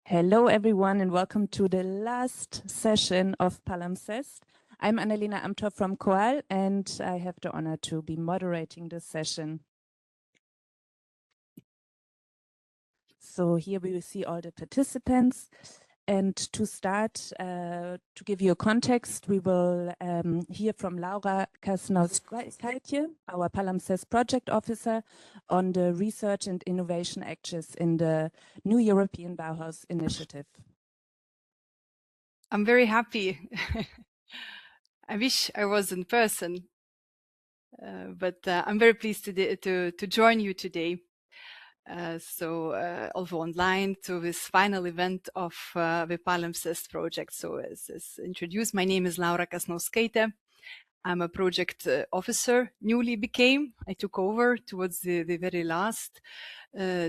Hello, everyone, and welcome to the last session of PALIMPSEST. I'm Annalena Amthor from COAL, and I have the honor to be moderating this session. So here we will see all the participants. And to start, to give you a context, we will hear from Laura Kasnowskaite, our PALIMPSEST project officer, on the research and innovation actions in the New European Bauhaus Initiative. I'm very happy. I wish I was in person, but I'm very pleased to join you today. Also online to this final event of the PALIMPSEST project. So as introduced, my name is Laura Kasnowskaite. I'm a project officer, newly became. I took over towards the very last,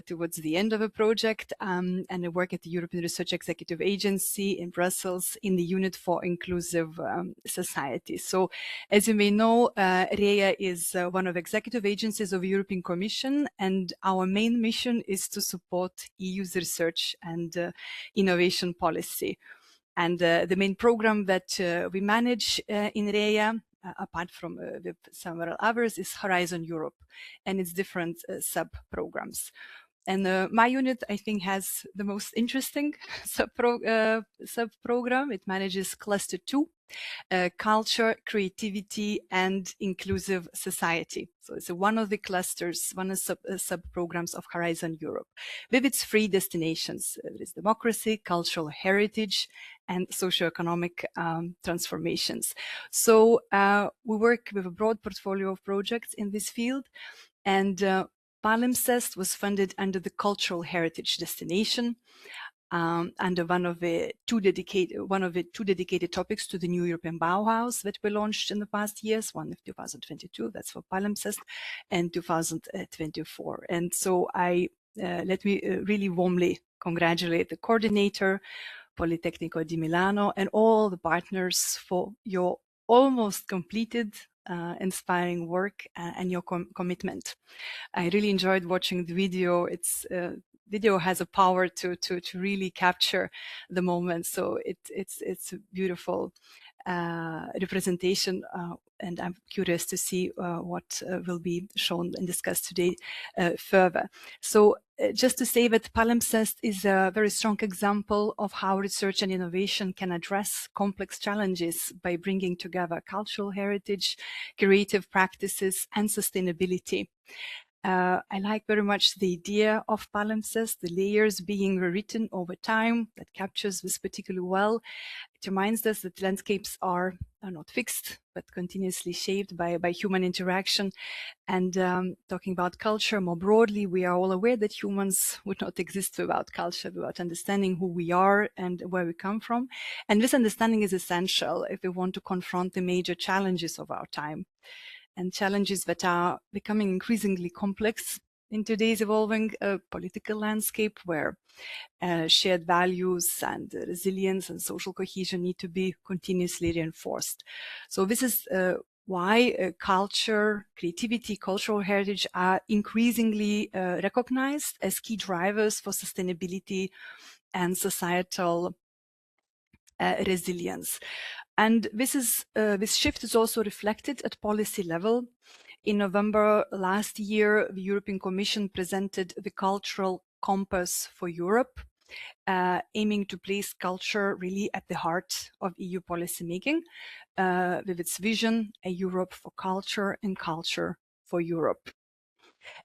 towards the end of a project, and I work at the European Research Executive Agency in Brussels in the Unit for Inclusive Society. So as you may know, REA is one of executive agencies of the European Commission, and our main mission is to support EU's research and innovation policy. And the main program that we manage in REA, apart from several others, is Horizon Europe and its different sub-programs. And my unit, I think, has the most interesting sub-program. It manages Cluster 2, culture, creativity, and inclusive society. So it's one of the clusters, one of the sub-programs of Horizon Europe, with its 3 destinations. There is democracy, cultural heritage, and socioeconomic transformations. So we work with a broad portfolio of projects in this field, and PALIMPSEST was funded under the cultural heritage destination, under one of the two dedicated topics to the New European Bauhaus that were launched in the past years, one of 2022, that's for PALIMPSEST, and 2024. And so let me really warmly congratulate the coordinator, Politecnico di Milano, and all the partners for your almost completed inspiring work and your commitment. I really enjoyed watching the video. Video has a power to really capture the moment. So it's a beautiful representation, and I'm curious to see what will be shown and discussed today further. So just to say that PALIMPSEST is a very strong example of how research and innovation can address complex challenges by bringing together cultural heritage, creative practices, and sustainability. I like very much the idea of PALIMPSEST, the layers being rewritten over time. That captures this particularly well. It reminds us that landscapes are not fixed, but continuously shaped by human interaction. And talking about culture more broadly, we are all aware that humans would not exist without culture, without understanding who we are and where we come from. And this understanding is essential if we want to confront the major challenges of our time, and challenges that are becoming increasingly complex in today's evolving political landscape, where shared values and resilience and social cohesion need to be continuously reinforced. So this is why culture, creativity, cultural heritage are increasingly recognized as key drivers for sustainability and societal resilience. And this shift is also reflected at policy level. In November last year, the European Commission presented the Cultural Compass for Europe, aiming to place culture really at the heart of EU policymaking, with its vision, a Europe for culture and culture for Europe.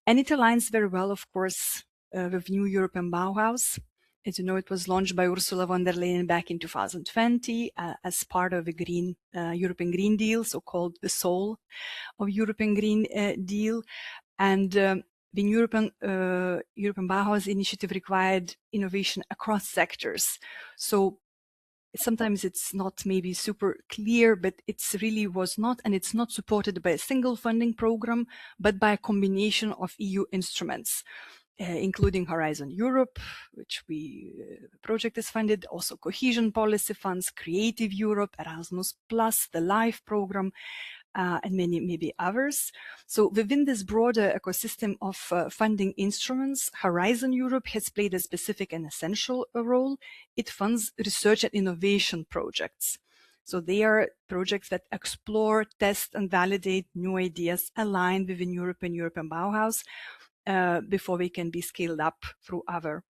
And it aligns very well, of course, with New European Bauhaus. As you know, it was launched by Ursula von der Leyen back in 2020 as part of the European Green Deal, so-called the soul of European Green Deal. And the European Bauhaus initiative required innovation across sectors. So sometimes it's not maybe super clear, but it's really was not, and it's not supported by a single funding program, but by a combination of EU instruments, including Horizon Europe, which project is funded, also cohesion policy funds, Creative Europe, Erasmus+, the LIFE program, and many maybe others. So within this broader ecosystem of funding instruments, Horizon Europe has played a specific and essential role. It funds research and innovation projects. So they are projects that explore, test, and validate new ideas aligned within Europe and European Bauhaus before they can be scaled up through other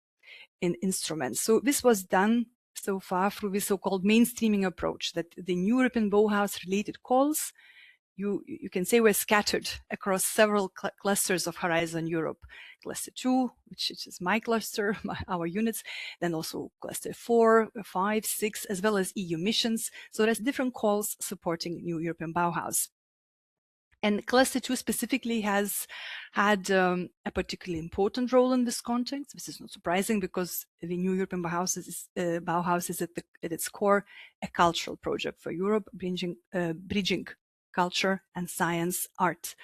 instruments. So this was done so far through the so-called mainstreaming approach, that the new European Bauhaus related calls, you can say, were scattered across several clusters of Horizon Europe. Cluster 2, which is my cluster, our units, then also cluster 4, 5, 6, as well as EU missions. So there's different calls supporting New European Bauhaus. And cluster 2 specifically has had a particularly important role in this context. This is not surprising because the New European Bauhaus is at its core a cultural project for Europe, bridging culture and science, art,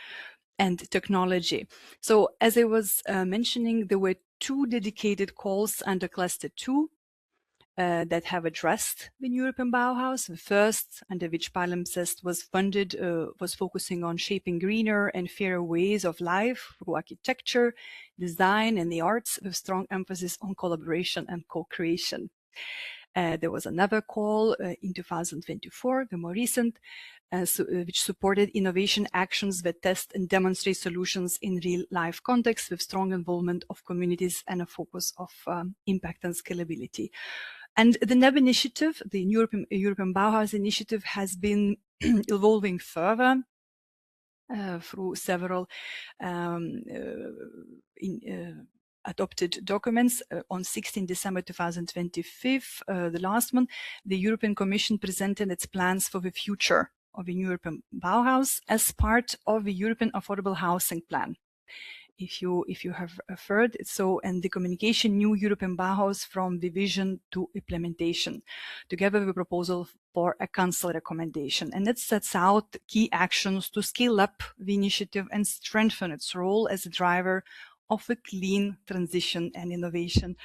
and technology. So as I was mentioning, there were 2 dedicated calls under cluster 2 that have addressed the European Bauhaus. The first, under which PALIMPSEST was funded, was focusing on shaping greener and fairer ways of life through architecture, design, and the arts, with strong emphasis on collaboration and co-creation. There was another call in 2024, the more recent, which supported innovation actions that test and demonstrate solutions in real-life context with strong involvement of communities and a focus of impact and scalability. And the NEB initiative, the European Bauhaus initiative, has been evolving further through several adopted documents. On 16 December 2025, the last one, the European Commission presented its plans for the future of the European Bauhaus as part of the European Affordable Housing Plan. If you have heard it, so, and the communication New European Bauhaus from the vision to implementation, together with a proposal for a council recommendation. And it sets out key actions to scale up the initiative and strengthen its role as a driver of a clean transition and innovation.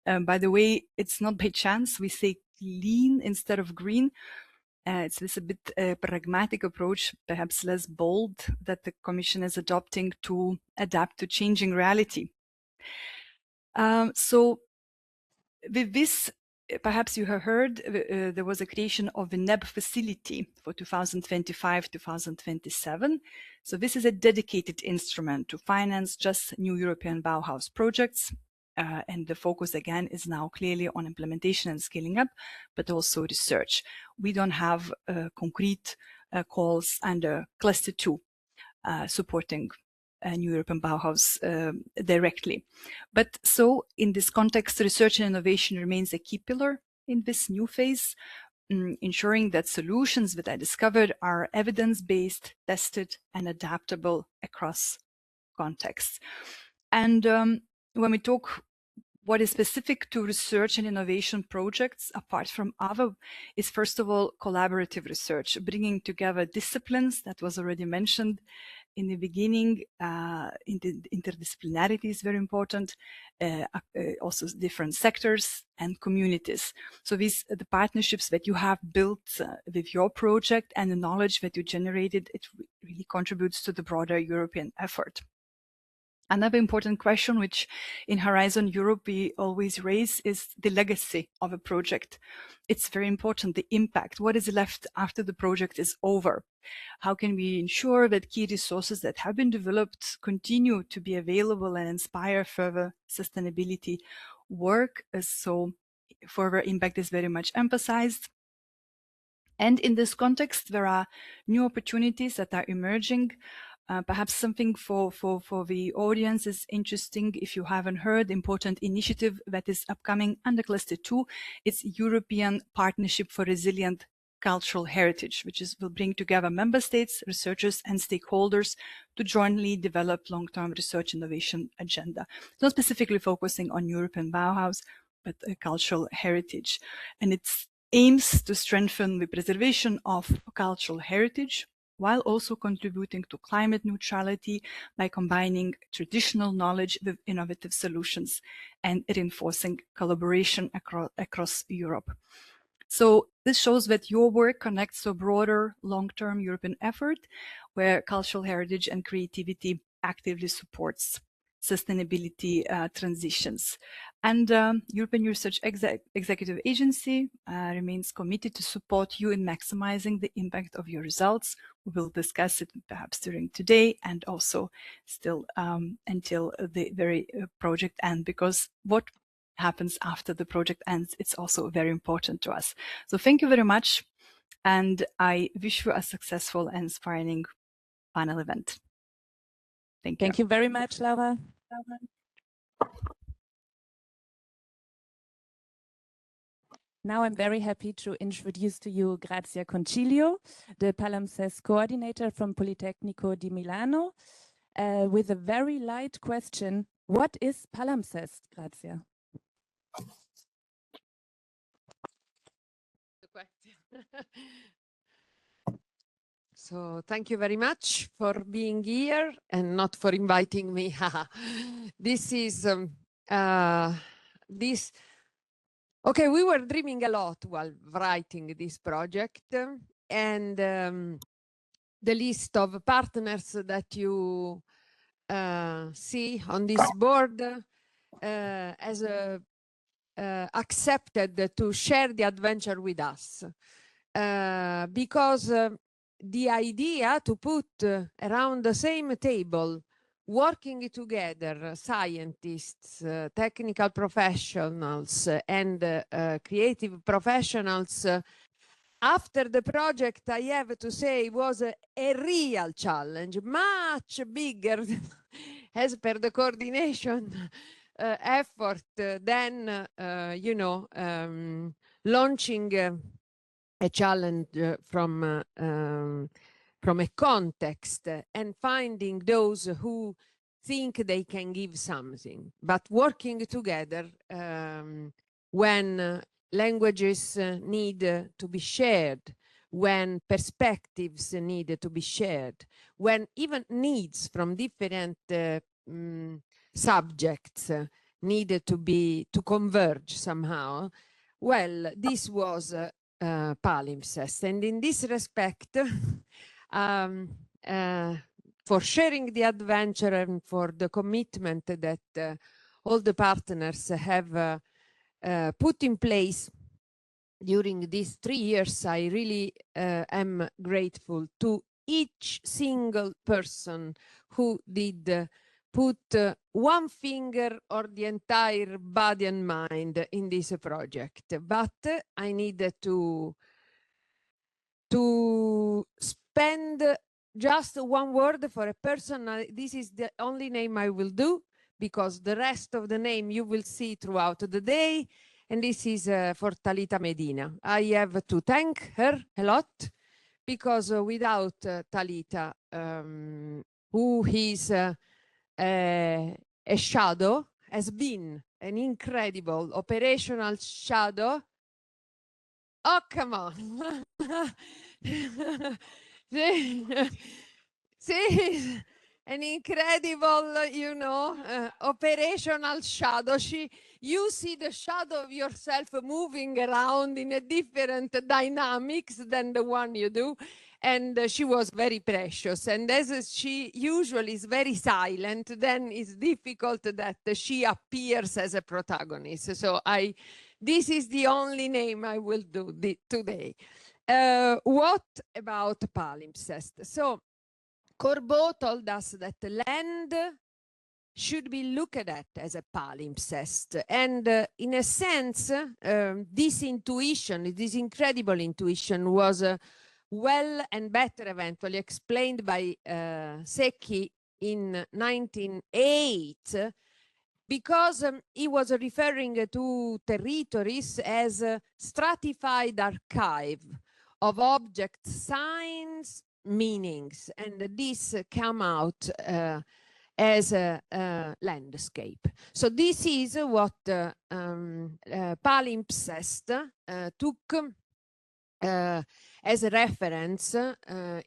By the way, it's not by chance we say clean instead of green. It's this a bit pragmatic approach, perhaps less bold, that the Commission is adopting to adapt to changing reality. So with this, perhaps you have heard, there was a creation of the NEB facility for 2025-2027. So this is a dedicated instrument to finance just new European Bauhaus projects. And the focus again is now clearly on implementation and scaling up, but also research. We don't have concrete calls under cluster 2 supporting New European Bauhaus directly. But so in this context, research and innovation remains a key pillar in this new phase, ensuring that solutions that are discovered are evidence-based, tested, and adaptable across contexts. And when we talk what is specific to research and innovation projects, apart from other, is first of all collaborative research, bringing together disciplines that was already mentioned in the beginning. Interdisciplinarity is very important, also different sectors and communities. So these the partnerships that you have built with your project and the knowledge that you generated, it really contributes to the broader European effort. Another important question, which in Horizon Europe we always raise, is the legacy of a project. It's very important, the impact. What is left after the project is over? How can we ensure that key resources that have been developed continue to be available and inspire further sustainability work? So further impact is very much emphasized. And in this context, there are new opportunities that are emerging. Perhaps something for the audience is interesting. If you haven't heard, important initiative that is upcoming under cluster 2, it's European Partnership for Resilient Cultural Heritage, which will bring together member states, researchers, and stakeholders to jointly develop long-term research innovation agenda. It's not specifically focusing on European Bauhaus, but cultural heritage. And it aims to strengthen the preservation of cultural heritage, while also contributing to climate neutrality by combining traditional knowledge with innovative solutions and reinforcing collaboration across Europe. So this shows that your work connects to a broader long-term European effort where cultural heritage and creativity actively supports sustainability transitions. And European Research Executive Agency remains committed to support you in maximizing the impact of your results. We will discuss it perhaps during today and also still until the very project end, because what happens after the project ends, it's also very important to us. So thank you very much, and I wish you a successful and inspiring panel event. Thank you. Thank you very much, Laura. Now I'm very happy to introduce to you Grazia Concilio, the Palimpsest coordinator from Politecnico di Milano, with a very light question. What is Palimpsest, Grazia? So thank you very much for being here and not for inviting me. This is okay, we were dreaming a lot while writing this project, and the list of partners that you see on this board has accepted to share the adventure with us, because the idea to put around the same table, working together, scientists, technical professionals, and creative professionals, after the project, I have to say, was a real challenge, much bigger as per the coordination effort than, you know, launching a challenge from a context and finding those who think they can give something, but working together when languages need to be shared, when perspectives need to be shared, when even needs from different subjects needed to converge somehow. Well, this was Palimpsest, and in this respect, for sharing the adventure and for the commitment that all the partners have put in place during these 3 years, I really am grateful to each single person who did put one finger or the entire body and mind in this project. But I needed to spend just one word for a person. This is the only name I will do, because the rest of the name you will see throughout the day. And this is for Talita Medina. I have to thank her a lot, because without Talita, who is a shadow, has been an incredible operational shadow. Oh, come on. She's an incredible, you know, operational shadow. You see the shadow of yourself moving around in a different dynamics than the one you do. And she was very precious. And as she usually is very silent, then it's difficult that she appears as a protagonist. So this is the only name I will do today. What about Palimpsest? So Corbeau told us that land should be looked at as a palimpsest. And in a sense, this intuition, this incredible intuition was well and better eventually explained by Secchi in 1908, because he was referring to territories as a stratified archive of objects, signs, meanings, and this come out as a landscape. So this is what Palimpsest took as a reference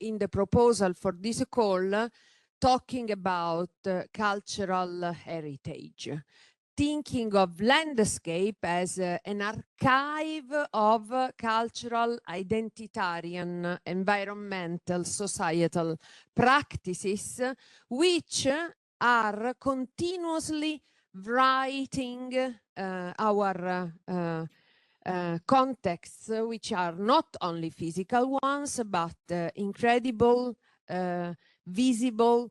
in the proposal for this call, talking about cultural heritage. thinking of landscape as an archive of cultural, identitarian, environmental, societal practices, which are continuously writing our contexts, which are not only physical ones, but incredible, visible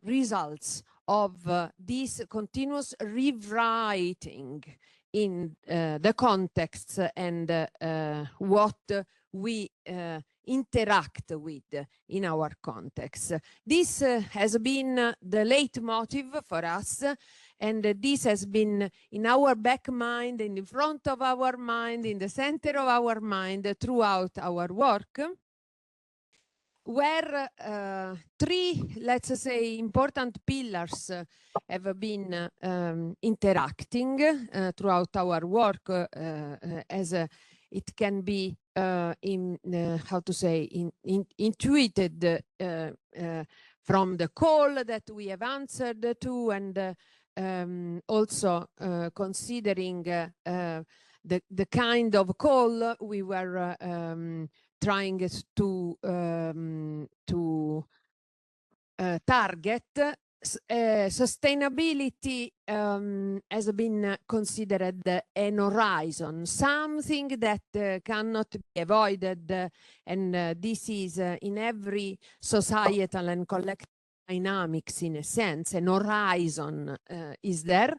results of this continuous rewriting in the context and what we interact with in our context. This has been the leitmotiv for us, and this has been in our back mind, in the front of our mind, in the center of our mind throughout our work, where three, let's say, important pillars have been interacting throughout our work, as it can be intuited from the call that we have answered to, and also considering the kind of call we were trying to target. Sustainability has been considered an horizon, something that cannot be avoided, and this is in every societal and collective dynamics, in a sense. An horizon is there.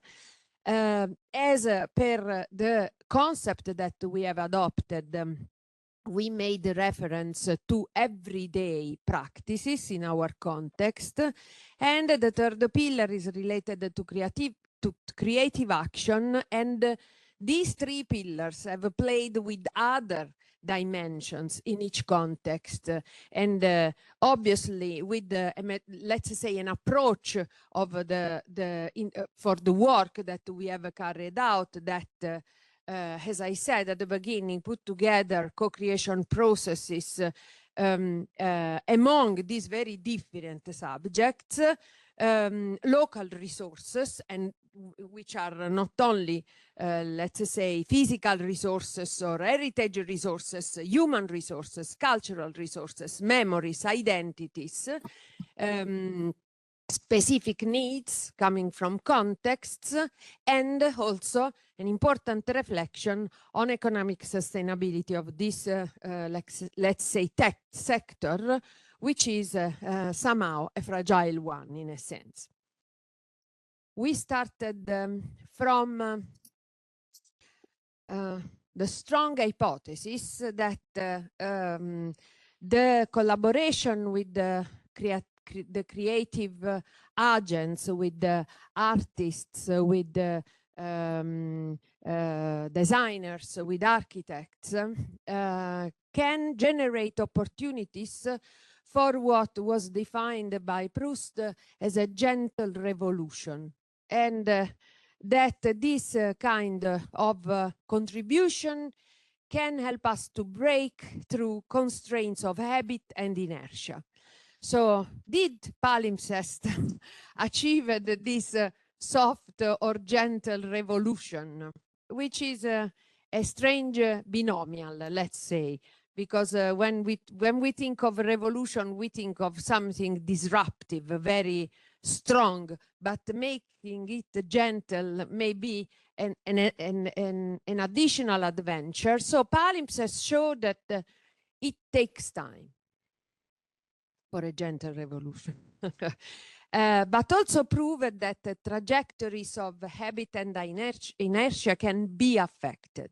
As per the concept that we have adopted, we made reference to everyday practices in our context, and the third pillar is related to creative action, and these three pillars have played with other dimensions in each context, and obviously with let's say an approach of for the work that we have carried out, that as I said at the beginning, put together co-creation processes among these very different subjects, local resources, and which are not only let's say physical resources or heritage resources, human resources, cultural resources, memories, identities, specific needs coming from contexts, and also an important reflection on economic sustainability of this, let's say, tech sector, which is somehow a fragile one in a sense. We started from the strong hypothesis that the collaboration with the creative agents, with the artists, with the designers, with architects, can generate opportunities for what was defined by Proust as a gentle revolution, and that this kind of contribution can help us to break through constraints of habit and inertia. So did palimpsest achieve this soft or gentle revolution, which is a strange binomial, let's say, because when we think of revolution, we think of something disruptive, very strong, but making it gentle may be an additional adventure. So palimpsest showed that it takes time for a gentle revolution. But also proved that the trajectories of habit and inertia can be affected.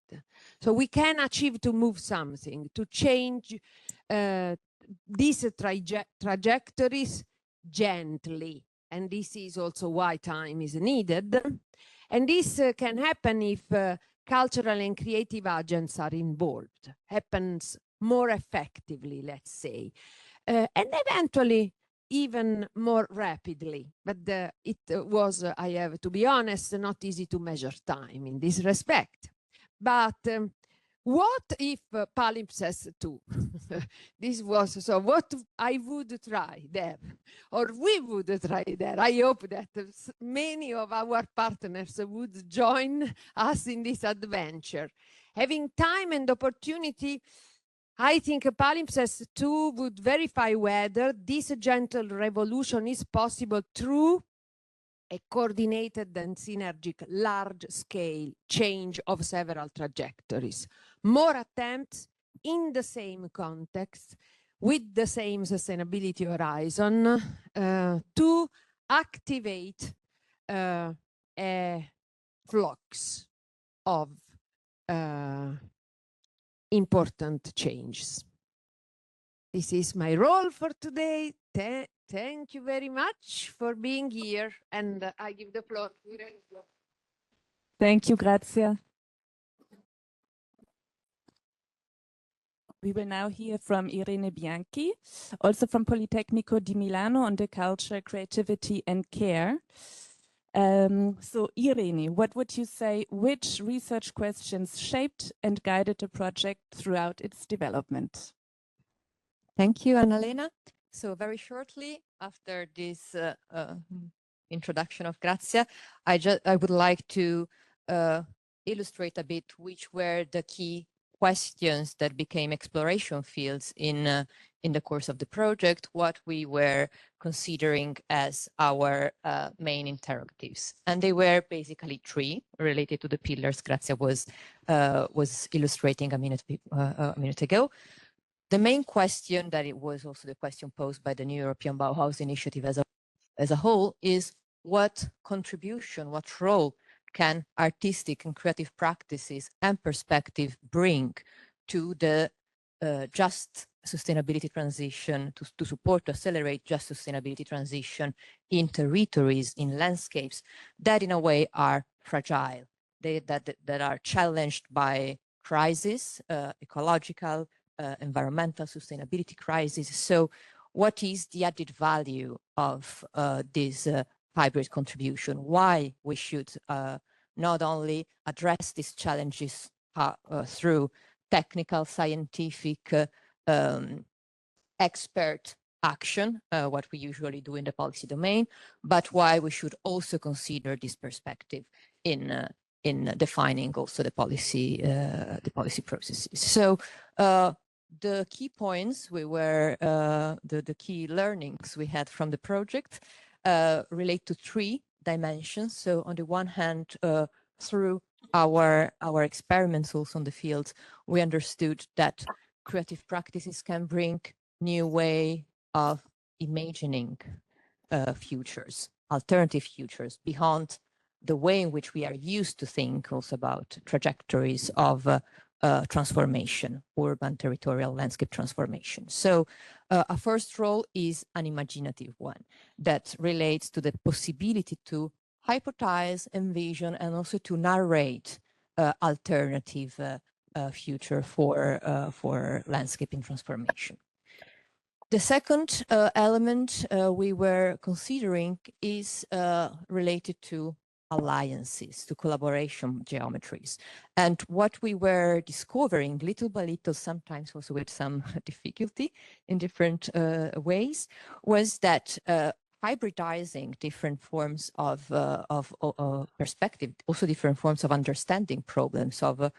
So we can achieve to move something, to change these trajectories gently. And this is also why time is needed. And this can happen if cultural and creative agents are involved, happens more effectively, let's say. And eventually even more rapidly. But it was, I have to be honest, not easy to measure time in this respect. But what if palimpsest 2? This was, so what I would try there, or we would try there. I hope that many of our partners would join us in this adventure. Having time and opportunity, I think palimpsest 2 would verify whether this gentle revolution is possible through a coordinated and synergic large-scale change of several trajectories. More attempts in the same context, with the same sustainability horizon, to activate a flux of important changes. This is my role for today. Thank you very much for being here, and I give the floor to Irene. Thank you, Grazia. We will now hear from Irene Bianchi, also from Politecnico di Milano, on the culture, creativity, and care. So Irene, what would you say, which research questions shaped and guided the project throughout its development? Thank you, Annalena. So very shortly after this introduction of Grazia, I would like to illustrate a bit which were the key questions that became exploration fields in the course of the project, what we were considering as our main interrogatives. And they were basically three related to the pillars Grazia was illustrating a minute ago. The main question, that it was also the question posed by the New European Bauhaus Initiative as a whole, is what contribution, what role can artistic and creative practices and perspective bring to the just sustainability transition, to support, to accelerate just sustainability transition in territories, in landscapes that in a way are fragile, that are challenged by crisis, ecological, environmental sustainability crisis. So what is the added value of this hybrid contribution? Why we should not only address these challenges through technical, scientific, expert action, what we usually do in the policy domain, but why we should also consider this perspective in defining also the policy processes. So the key points the key learnings we had from the project relate to three dimensions. So on the one hand, through our experiments also on the field, we understood that creative practices can bring new way of imagining futures, alternative futures, beyond the way in which we are used to think also about trajectories of transformation, urban, territorial, landscape transformation. So a first role is an imaginative one that relates to the possibility to hypothesize, envision, and also to narrate alternative future for landscaping transformation. The second element we were considering is related to alliances, to collaboration geometries. And what we were discovering little by little, sometimes also with some difficulty in different ways, was that hybridizing different forms of perspective, also different forms of understanding problems, of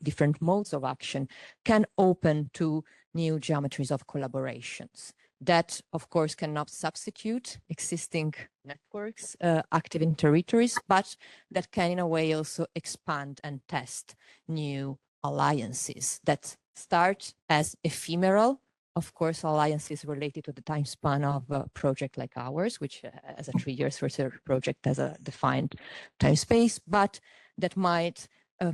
different modes of action, can open to new geometries of collaborations that, of course, cannot substitute existing networks active in territories, but that can, in a way, also expand and test new alliances that start as ephemeral. Of course, alliances related to the time span of a project like ours, which as a 3 years research project has a defined time space, but that might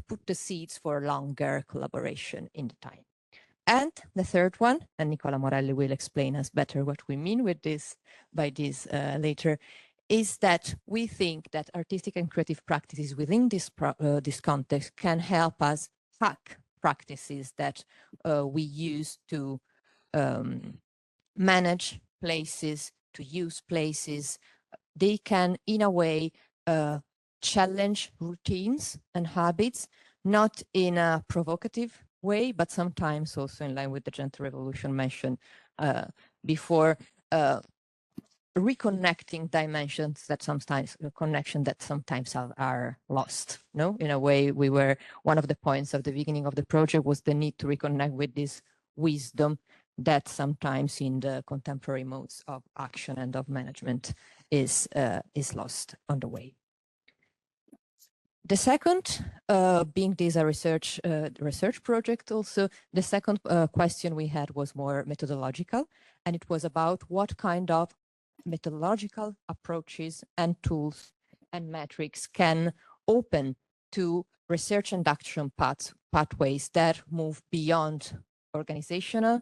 put the seeds for longer collaboration in the time. And the third one, and Nicola Morelli will explain us better what we mean with this later, is that we think that artistic and creative practices within this context can help us hack practices that we use to manage places, to use places. They can, in a way, challenge routines and habits, not in a provocative way, but sometimes also in line with the Gentle Revolution mentioned before, reconnecting dimensions that sometimes are lost. No, in a way, one of the points of the beginning of the project was the need to reconnect with this wisdom that sometimes in the contemporary modes of action and of management is lost on the way. The second, being this a research project also, the second question we had was more methodological, and it was about what kind of methodological approaches and tools and metrics can open to research and action pathways that move beyond organizational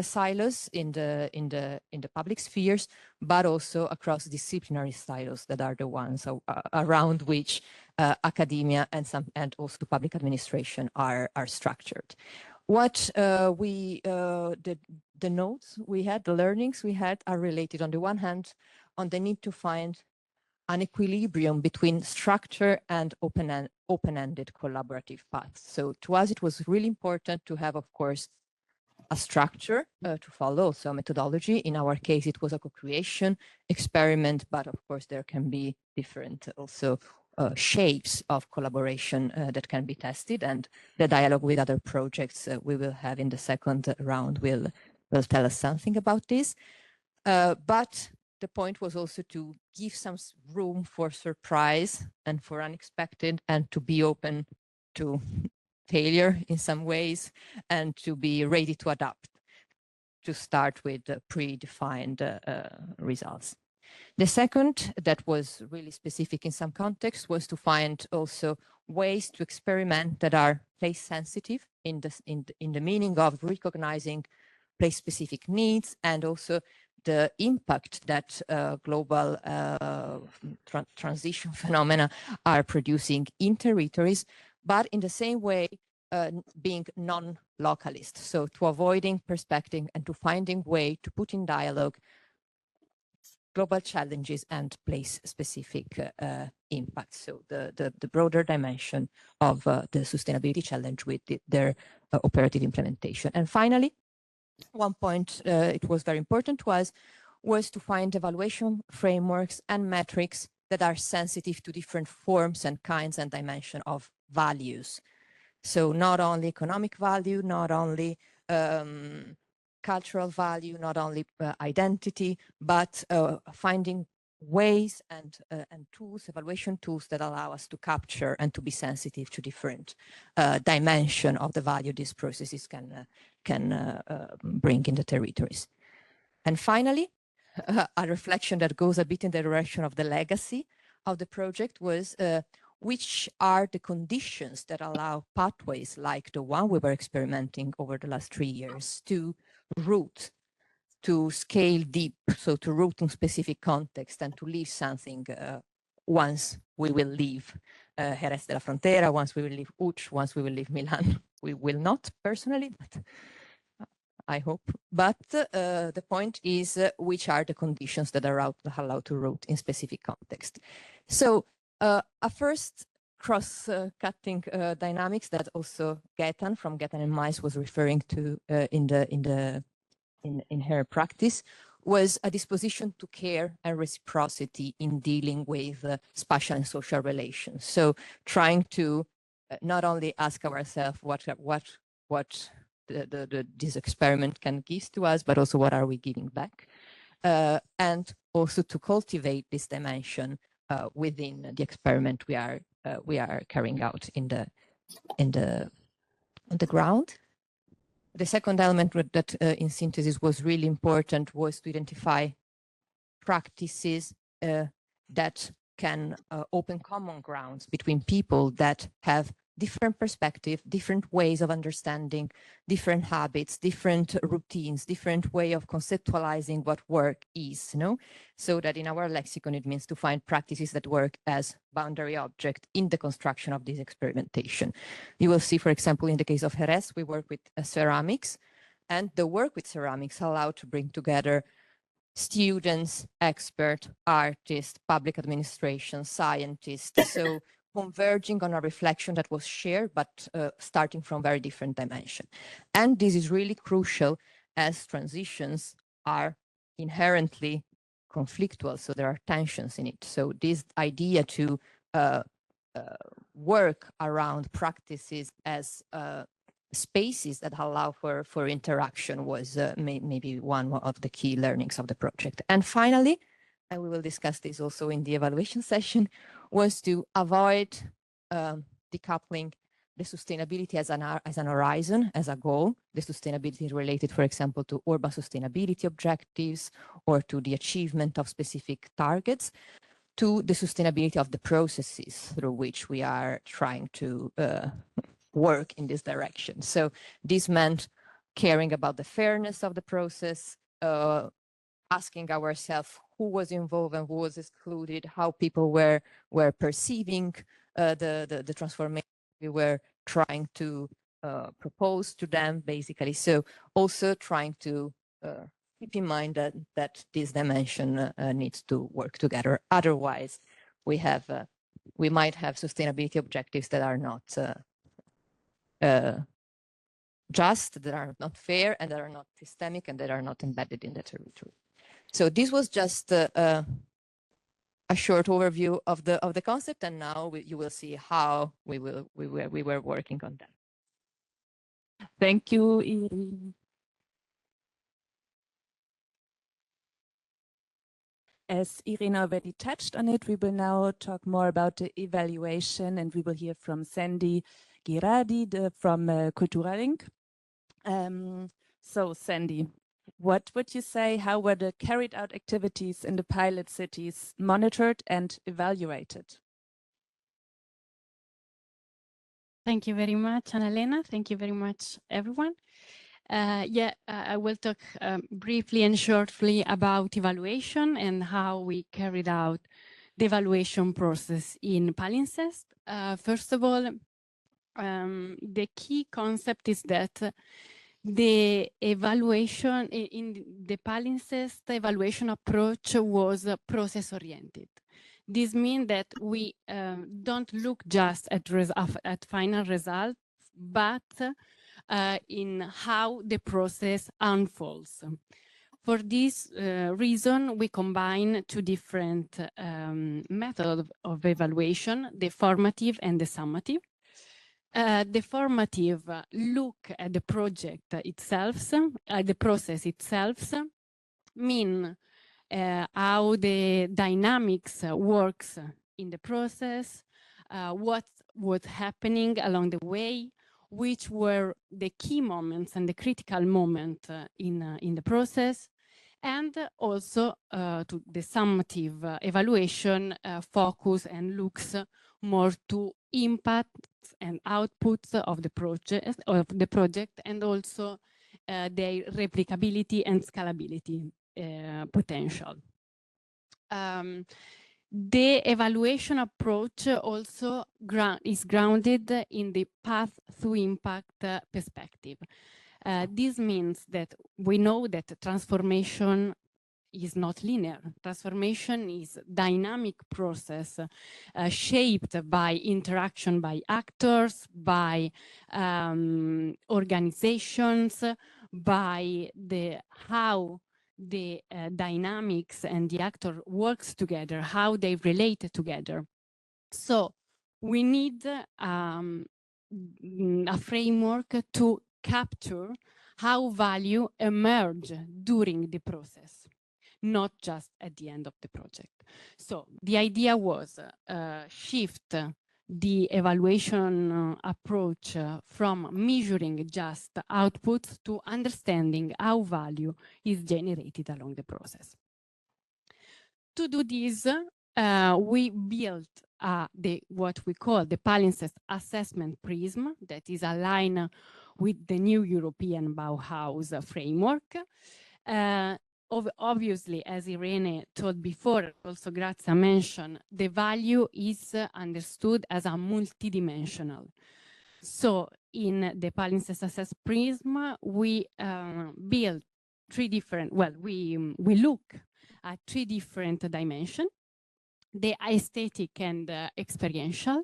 silos in the public spheres, but also across disciplinary silos that are the ones around which academia and also public administration are structured. What the notes we had, the learnings we had, are related on the one hand on the need to find an equilibrium between structure and open-ended collaborative paths. So to us, it was really important to have, of course, a structure to follow, so a methodology. In our case, it was a co-creation experiment, but of course, there can be different also shapes of collaboration that can be tested, and the dialogue with other projects we will have in the second round will tell us something about this. But the point was also to give some room for surprise and for unexpected, and to be open to failure in some ways, and to be ready to adapt, to start with predefined results. The second, that was really specific in some contexts, was to find also ways to experiment that are place sensitive in the meaning of recognizing place specific needs, and also the impact that global transition phenomena are producing in territories, but in the same way being non-localist. So to avoiding perspective and to finding way to put in dialogue global challenges and place-specific impacts. So the broader dimension of the sustainability challenge with their operative implementation. And finally, one point it was very important to us was to find evaluation frameworks and metrics that are sensitive to different forms and kinds and dimension of values. So not only economic value, not only cultural value, not only identity, but finding ways and tools, evaluation tools that allow us to capture and to be sensitive to different dimension of the value these processes can bring in the territories. And finally, a reflection that goes a bit in the direction of the legacy of the project was which are the conditions that allow pathways like the one we were experimenting over the last 3 years to root, to scale deep, so to root in specific context and to leave something once we will leave Jerez de la Frontera, once we will leave Uch, once we will leave Milan. We will not personally, but I hope. But the point is which are the conditions that are allowed to root in specific context. So a first cross-cutting dynamics that also Gaetan from Gaetan and Mice was referring to in her practice was a disposition to care and reciprocity in dealing with spatial and social relations. So trying to not only ask ourselves what this experiment can give to us, but also what are we giving back, and also to cultivate this dimension within the experiment we are carrying out on the ground. The second element that in synthesis was really important was to identify practices that can open common grounds between people that have different perspective, different ways of understanding, different habits, different routines, different way of conceptualizing what work is, so that in our lexicon, it means to find practices that work as boundary object in the construction of this experimentation. You will see, for example, in the case of Jerez, we work with ceramics, and the work with ceramics allowed to bring together students, experts, artists, public administration, scientists. So converging on a reflection that was shared, but starting from very different dimension. And this is really crucial as transitions are inherently conflictual, so there are tensions in it. So this idea to work around practices as spaces that allow for interaction was maybe one of the key learnings of the project. And finally, and we will discuss this also in the evaluation session, was to avoid decoupling the sustainability as an horizon, as a goal. The sustainability related, for example, to urban sustainability objectives or to the achievement of specific targets, to the sustainability of the processes through which we are trying to work in this direction. So this meant caring about the fairness of the process, asking ourselves who was involved and who was excluded, how people were perceiving the transformation we were trying to propose to them, basically. So also trying to keep in mind that this dimension needs to work together. Otherwise, we might have sustainability objectives that are not just, that are not fair, and that are not systemic, and that are not embedded in the territory. So this was just a short overview of the concept, and now you will see how we were working on that. Thank you, Irina. As Irina already touched on it, we will now talk more about the evaluation, and we will hear from Sandy Girardi from Culturalink. So Sandy, what would you say, how were the carried out activities in the pilot cities monitored and evaluated? Thank you very much, Annalena. Thank you very much, everyone. I will talk briefly and shortly about evaluation and how we carried out the evaluation process in PALIMPSEST. First of all, the key concept is that the evaluation in the PALIMPSEST evaluation approach was process-oriented. This means that we don't look just at final results, but in how the process unfolds. For this reason, we combine two different methods of evaluation, the formative and the summative. The formative look at the project itself, the process itself, mean how the dynamics works in the process, what was happening along the way, which were the key moments and the critical moment in the process, and also to the summative evaluation focus and looks more to impacts and outputs of the project, and also their replicability and scalability potential. The evaluation approach also is grounded in the path through impact perspective. This means that we know that transformation is not linear. Transformation is a dynamic process shaped by interaction by actors, by organizations, by how the dynamics and the actor works together, how they relate together. So we need a framework to capture how value emerge during the process, not just at the end of the project. So the idea was shift the evaluation approach from measuring just outputs to understanding how value is generated along the process. To do this, we built what we call the PALIMPSEST assessment prism that is aligned with the new European Bauhaus framework. Obviously, as Irene told before, also Grazia mentioned, the value is understood as a multidimensional. So in the PALIMPSEST assess prism, we build we look at three different dimensions. the aesthetic and experiential,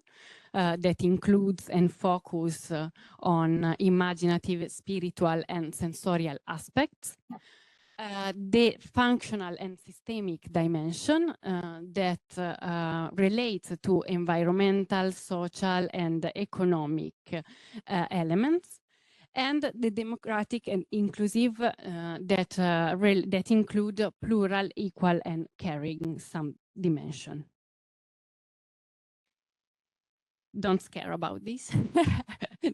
that includes and focus on imaginative, spiritual, and sensorial aspects. The functional and systemic dimension that relates to environmental, social, and economic elements, and the democratic and inclusive that include plural, equal, and caring some dimension. Don't scare about this.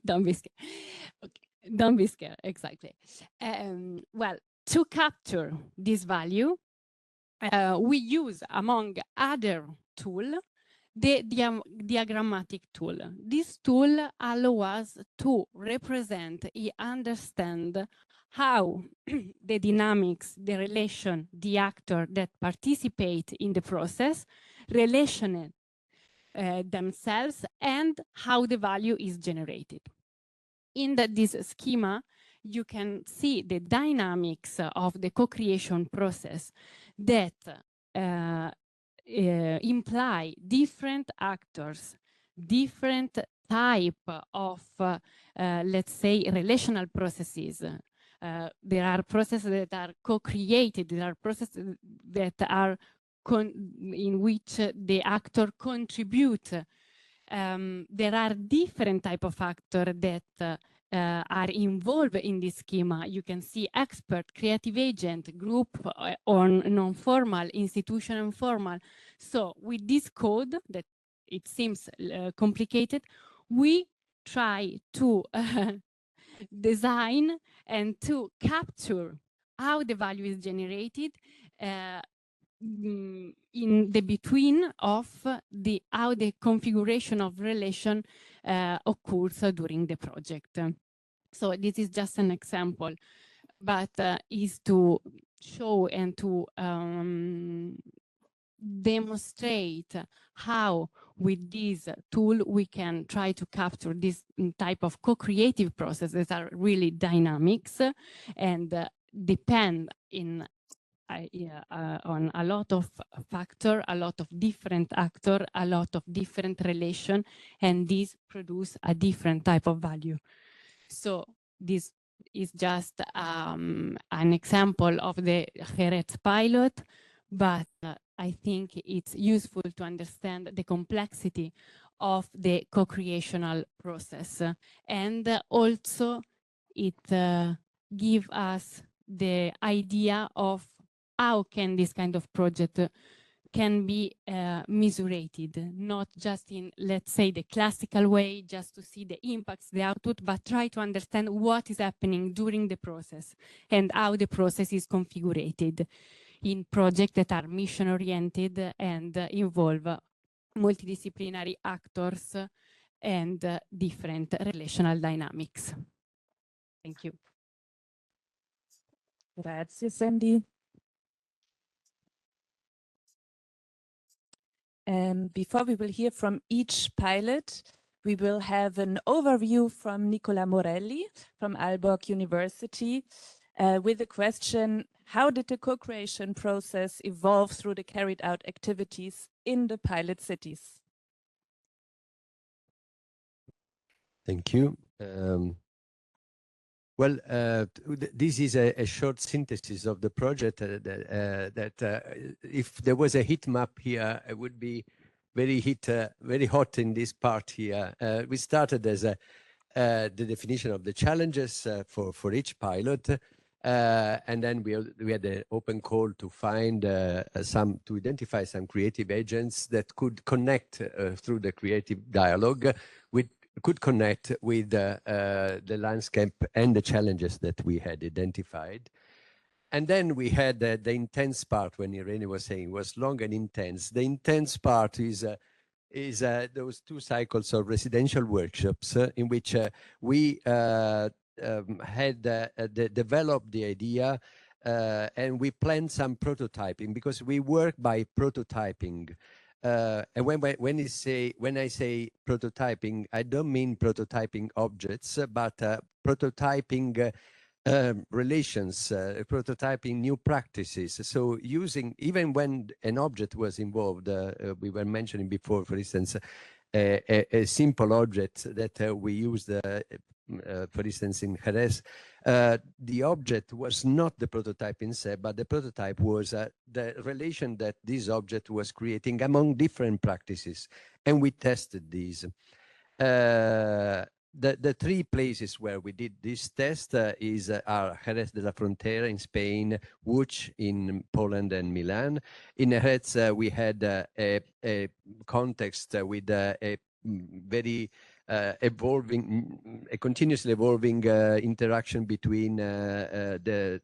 Don't be scared. Okay. Don't be scared, exactly. Well, to capture this value, we use, among other tools, the diagrammatic tool. This tool allows us to represent and understand how the dynamics, the relation, the actor that participate in the process, relational themselves, and how the value is generated. In this schema, you can see the dynamics of the co-creation process that imply different actors, different type of, let's say, relational processes. There are processes that are co-created, there are processes that are in which the actor contribute. There are different type of actors that are involved in this schema. You can see expert, creative agent, group on non-formal, institution and formal. So with this code that it seems complicated, we try to design and to capture how the value is generated in the between of how the configuration of relation occurs during the project. So this is just an example, but is to show and to demonstrate how with this tool we can try to capture this type of co-creative processes that are really dynamics and depend on a lot of factors, a lot of different actors, a lot of different relation, and these produce a different type of value. So this is just an example of the Jerez pilot, but I think it's useful to understand the complexity of the co-creational process. And also it gives us the idea of how can this kind of project can be mesurated, not just in, let's say, the classical way, just to see the impacts, the output, but try to understand what is happening during the process and how the process is configured in projects that are mission-oriented and involve multidisciplinary actors and different relational dynamics. Thank you. Grazie, Sandy. And before we will hear from each pilot, we will have an overview from Nicola Morelli from Aalborg University with the question, how did the co-creation process evolve through the carried out activities in the pilot cities? Thank you. Well, this is a short synthesis of the project if there was a heat map here, it would be very hot in this part here. We started as the definition of the challenges for each pilot, and then we had an open call to find to identify some creative agents that could connect through the creative dialogue could connect with the landscape and the challenges that we had identified. And then we had the intense part, when Irene was saying was long and intense. The intense part is those 2 cycles of residential workshops in which we had developed the idea and we planned some prototyping, because we work by prototyping. And when I say prototyping, I don't mean prototyping objects, but prototyping relations, prototyping new practices. So using, even when an object was involved, we were mentioning before, for instance, a simple object that we used, for instance, in Jerez, the object was not the prototype in se, but the prototype was the relation that this object was creating among different practices. And we tested these. The three places where we did this test are Jerez de la Frontera in Spain, Łódź in Poland, and Milan. In Jerez, we had a context with a very evolving, a continuously evolving interaction between the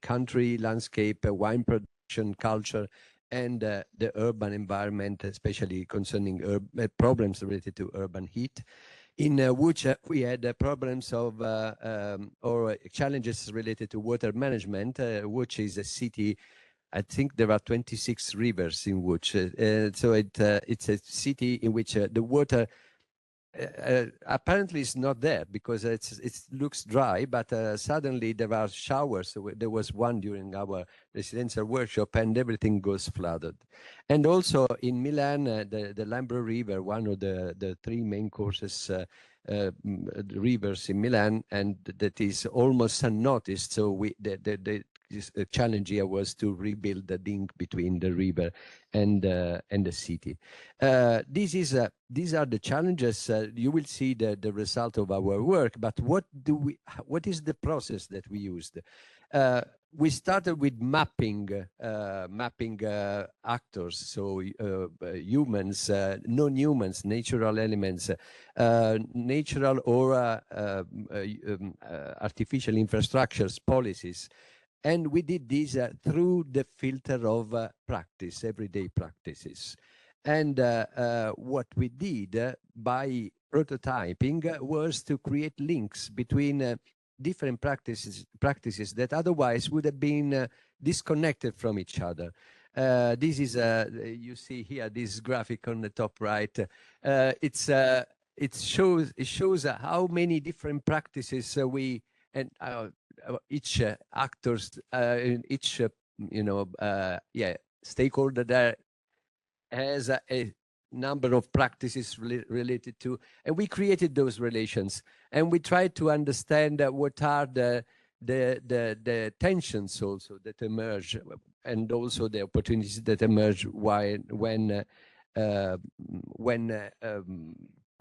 country landscape, wine production, culture, and the urban environment, especially concerning problems related to urban heat. In which we had problems of or challenges related to water management, which is a city. I think there are 26 rivers in which, so it's a city in which the water apparently is not there because it looks dry, but suddenly there are showers. So there was one during our residential workshop and everything goes flooded. And also in Milan, the Lambro River, one of the three main courses rivers in Milan, and that is almost unnoticed. So the challenge here was to rebuild the link between the river and the city. These are the challenges. You will see the result of our work. But what is the process that we used? We started with mapping actors, so humans, non-humans, natural elements, natural or artificial infrastructures, policies. And we did this through the filter of practice, everyday practices. And what we did by prototyping was to create links between different practices that otherwise would have been disconnected from each other. This is you see here this graphic on the top right. It shows how many different practices we and each actors, each stakeholder there has a number of practices related to, and we created those relations, and we tried to understand what are the tensions also that emerge, and also the opportunities that emerge when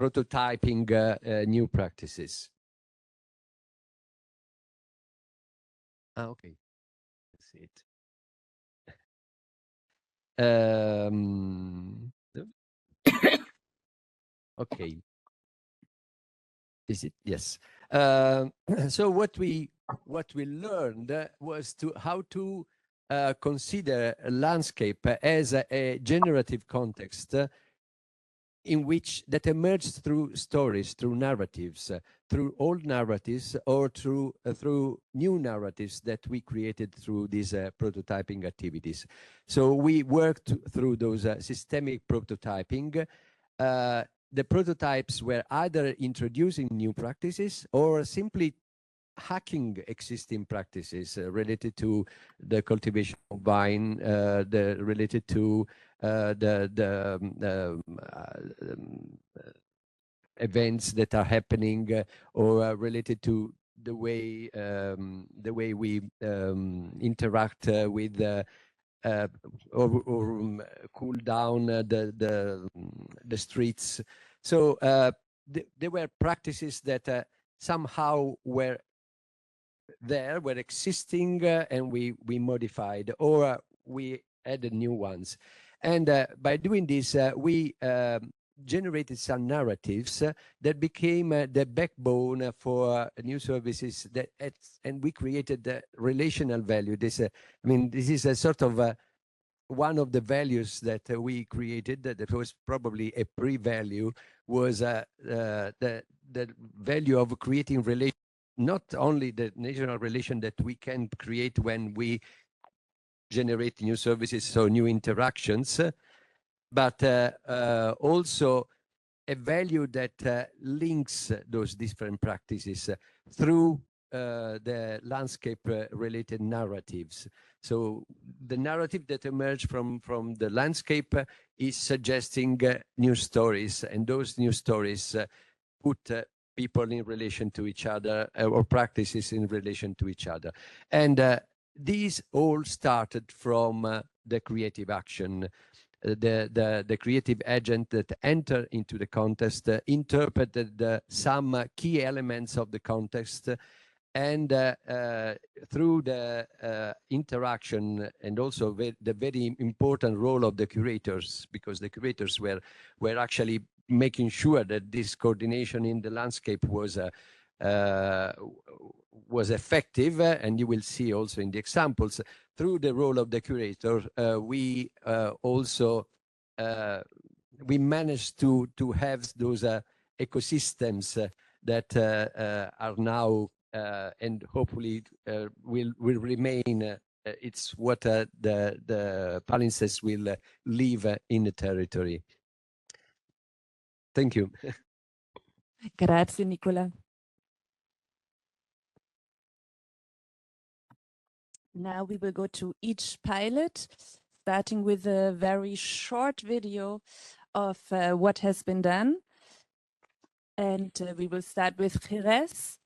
prototyping new practices. Okay, that's it. Okay. Is it? Yes. So what we learned was how to consider a landscape as a generative context in which that emerged through stories, through narratives, through old narratives, or through new narratives that we created through these prototyping activities. So we worked through those systemic prototyping. The prototypes were either introducing new practices or simply hacking existing practices related to the cultivation of vine, related to events that are happening, or related to the way we interact with or cool down the streets. So there were practices that somehow were existing, and we modified, or we added new ones. And by doing this, we generated some narratives that became the backbone for new services, and we created the relational value. This is a sort of one of the values that we created, that was probably a pre-value, was the value of creating relation, not only the natural relation that we can create when we generate new services, so new interactions, but also a value that links those different practices through the landscape-related narratives. So the narrative that emerged from the landscape is suggesting new stories, and those new stories put people in relation to each other or practices in relation to each other. And these all started from the creative action. The creative agent that entered into the context interpreted some key elements of the context, and through the interaction and also the very important role of the curators, because the curators were actually making sure that this coordination in the landscape was effective, and you will see also in the examples, through the role of the curator, we also we managed to have those ecosystems that are now and hopefully will remain. It's what the palimpsests will live in the territory. Thank you. Grazie, Nicola. Now we will go to each pilot, starting with a very short video of what has been done. And we will start with Jerez.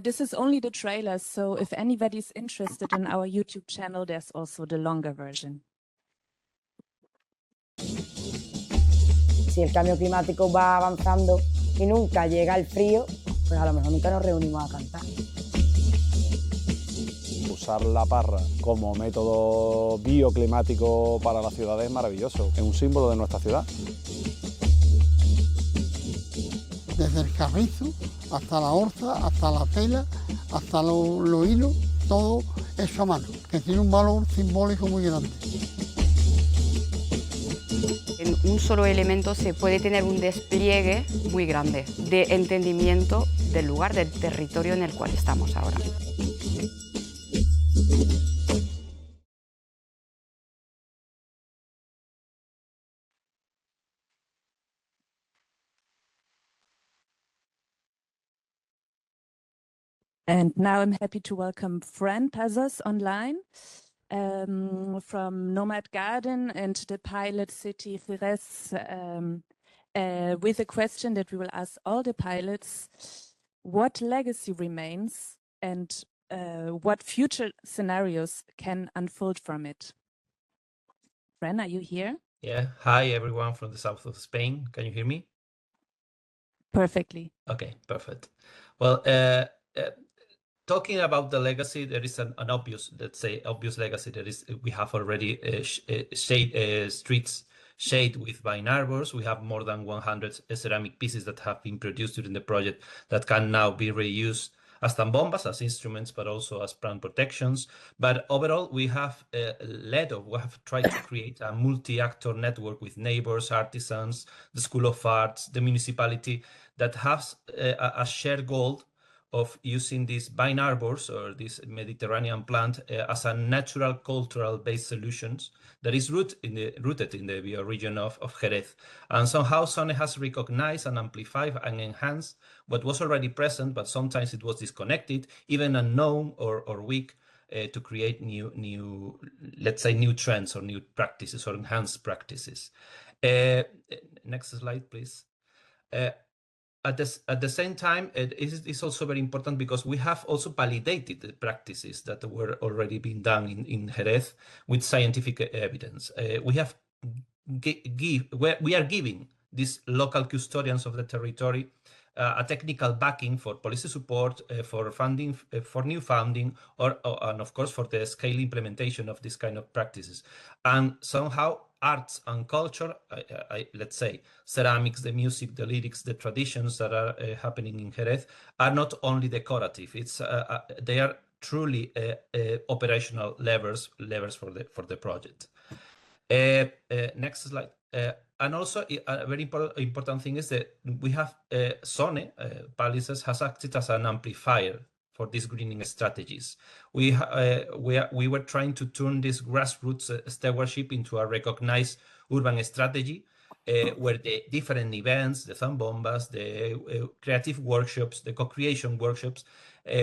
This is only the trailer, so if anybody's interested in our YouTube channel, there's also the longer version. Si el cambio climático va avanzando y nunca llega el frío, pues a lo mejor nunca nos reunimos a cantar. Usar la parra como método bioclimático para la ciudad es maravilloso, es un símbolo de nuestra ciudad. Desde el carrizo hasta la orza, hasta la tela, hasta los hilos, todo eso a mano, que tiene un valor simbólico muy grande. En un solo elemento se puede tener un despliegue muy grande de entendimiento del lugar, del territorio en el cual estamos ahora. And now I'm happy to welcome Fran Pazos online from Nomad Garden and the pilot city Jerez, with a question that we will ask all the pilots: what legacy remains and what future scenarios can unfold from it? Fran, are you here? Yeah. Hi, everyone from the south of Spain. Can you hear me? Perfectly. Okay, perfect. Well, talking about the legacy, there is an obvious, let's say, obvious legacy. There is, we have already streets shade with vine arbors. We have more than 100 ceramic pieces that have been produced during the project that can now be reused as tambombas, as instruments, but also as plant protections. But overall, we have tried to create a multi-actor network with neighbors, artisans, the School of Arts, the municipality, that has a shared goal of using these vine arbors or this Mediterranean plant as a natural cultural based solutions that is rooted in the bioregion of Jerez. And somehow SONE has recognized and amplified and enhanced what was already present, but sometimes it was disconnected, even unknown or weak, to create new, let's say, new trends or new practices or enhanced practices. Next slide, please. At the same time, it is also very important because we have also validated the practices that were already being done in Jerez with scientific evidence. We are giving these local custodians of the territory a technical backing for policy support, for funding, for new funding, and of course for the scale implementation of this kind of practices. And somehow arts and culture, let's say ceramics, the music, the lyrics, the traditions that are happening in Jerez are not only decorative. It's they are truly operational levers for the project. Next slide. And also a very important thing is that we have SONE, Palimpsest, has acted as an amplifier for these greening strategies. We were trying to turn this grassroots stewardship into a recognized urban strategy where the different events, the zambombas, the creative workshops, the co-creation workshops,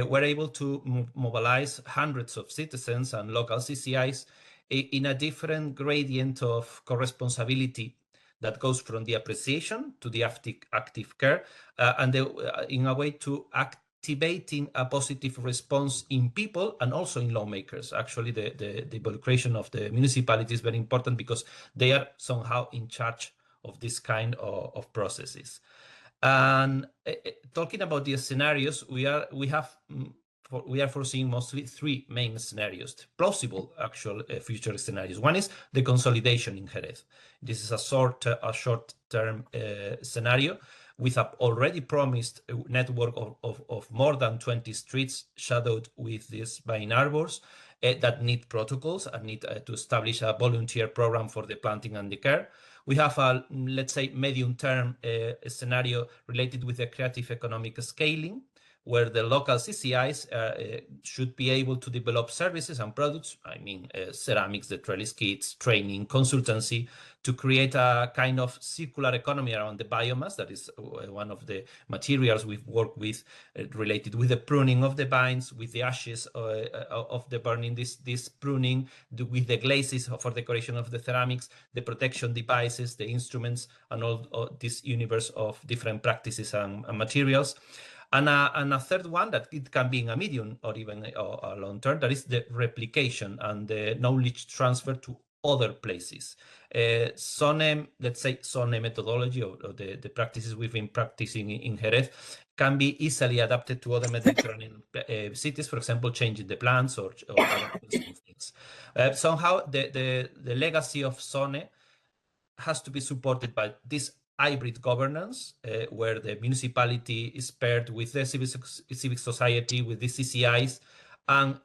were able to mobilize hundreds of citizens and local CCIs in a different gradient of co-responsibility that goes from the appreciation to the active care, and in a way to activating a positive response in people and also in lawmakers. Actually, the involucration of the municipality is very important because they are somehow in charge of this kind of processes. And talking about the scenarios, we are foreseeing mostly three main scenarios, plausible actual future scenarios. One is the consolidation in Jerez. This is a short-term scenario with an already promised network of more than 20 streets shadowed with these vine arbors that need protocols and need to establish a volunteer program for the planting and the care. We have a, let's say, medium-term scenario related with the creative economic scaling, where the local CCIs should be able to develop services and products, I mean, ceramics, the trellis kits, training, consultancy, to create a kind of circular economy around the biomass. That is one of the materials we've worked with related with the pruning of the vines, with the ashes of the burning, this pruning, with the glazes for decoration of the ceramics, the protection devices, the instruments, and all this universe of different practices and materials. And a third one that it can be in a medium or even a long term, that is the replication and the knowledge transfer to other places. SONE, let's say SONE methodology or the practices we've been practicing in Jerez can be easily adapted to other Mediterranean cities, for example, changing the plants or other things. Somehow the legacy of SONE has to be supported by this hybrid governance, where the municipality is paired with the civic society, with the CCIs, and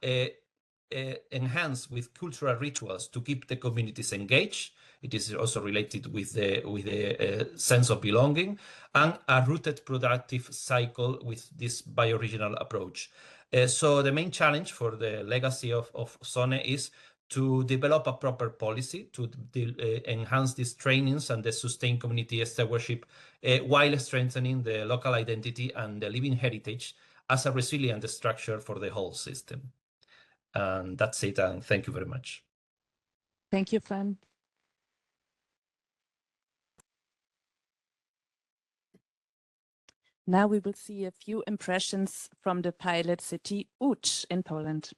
enhanced with cultural rituals to keep the communities engaged. It is also related with the sense of belonging, and a rooted productive cycle with this bioregional approach. So the main challenge for the legacy of SONE is to develop a proper policy to enhance these trainings and the sustained community stewardship while strengthening the local identity and the living heritage as a resilient structure for the whole system. And that's it, and thank you very much. Thank you, Fran. Now we will see a few impressions from the pilot city Łódź in Poland.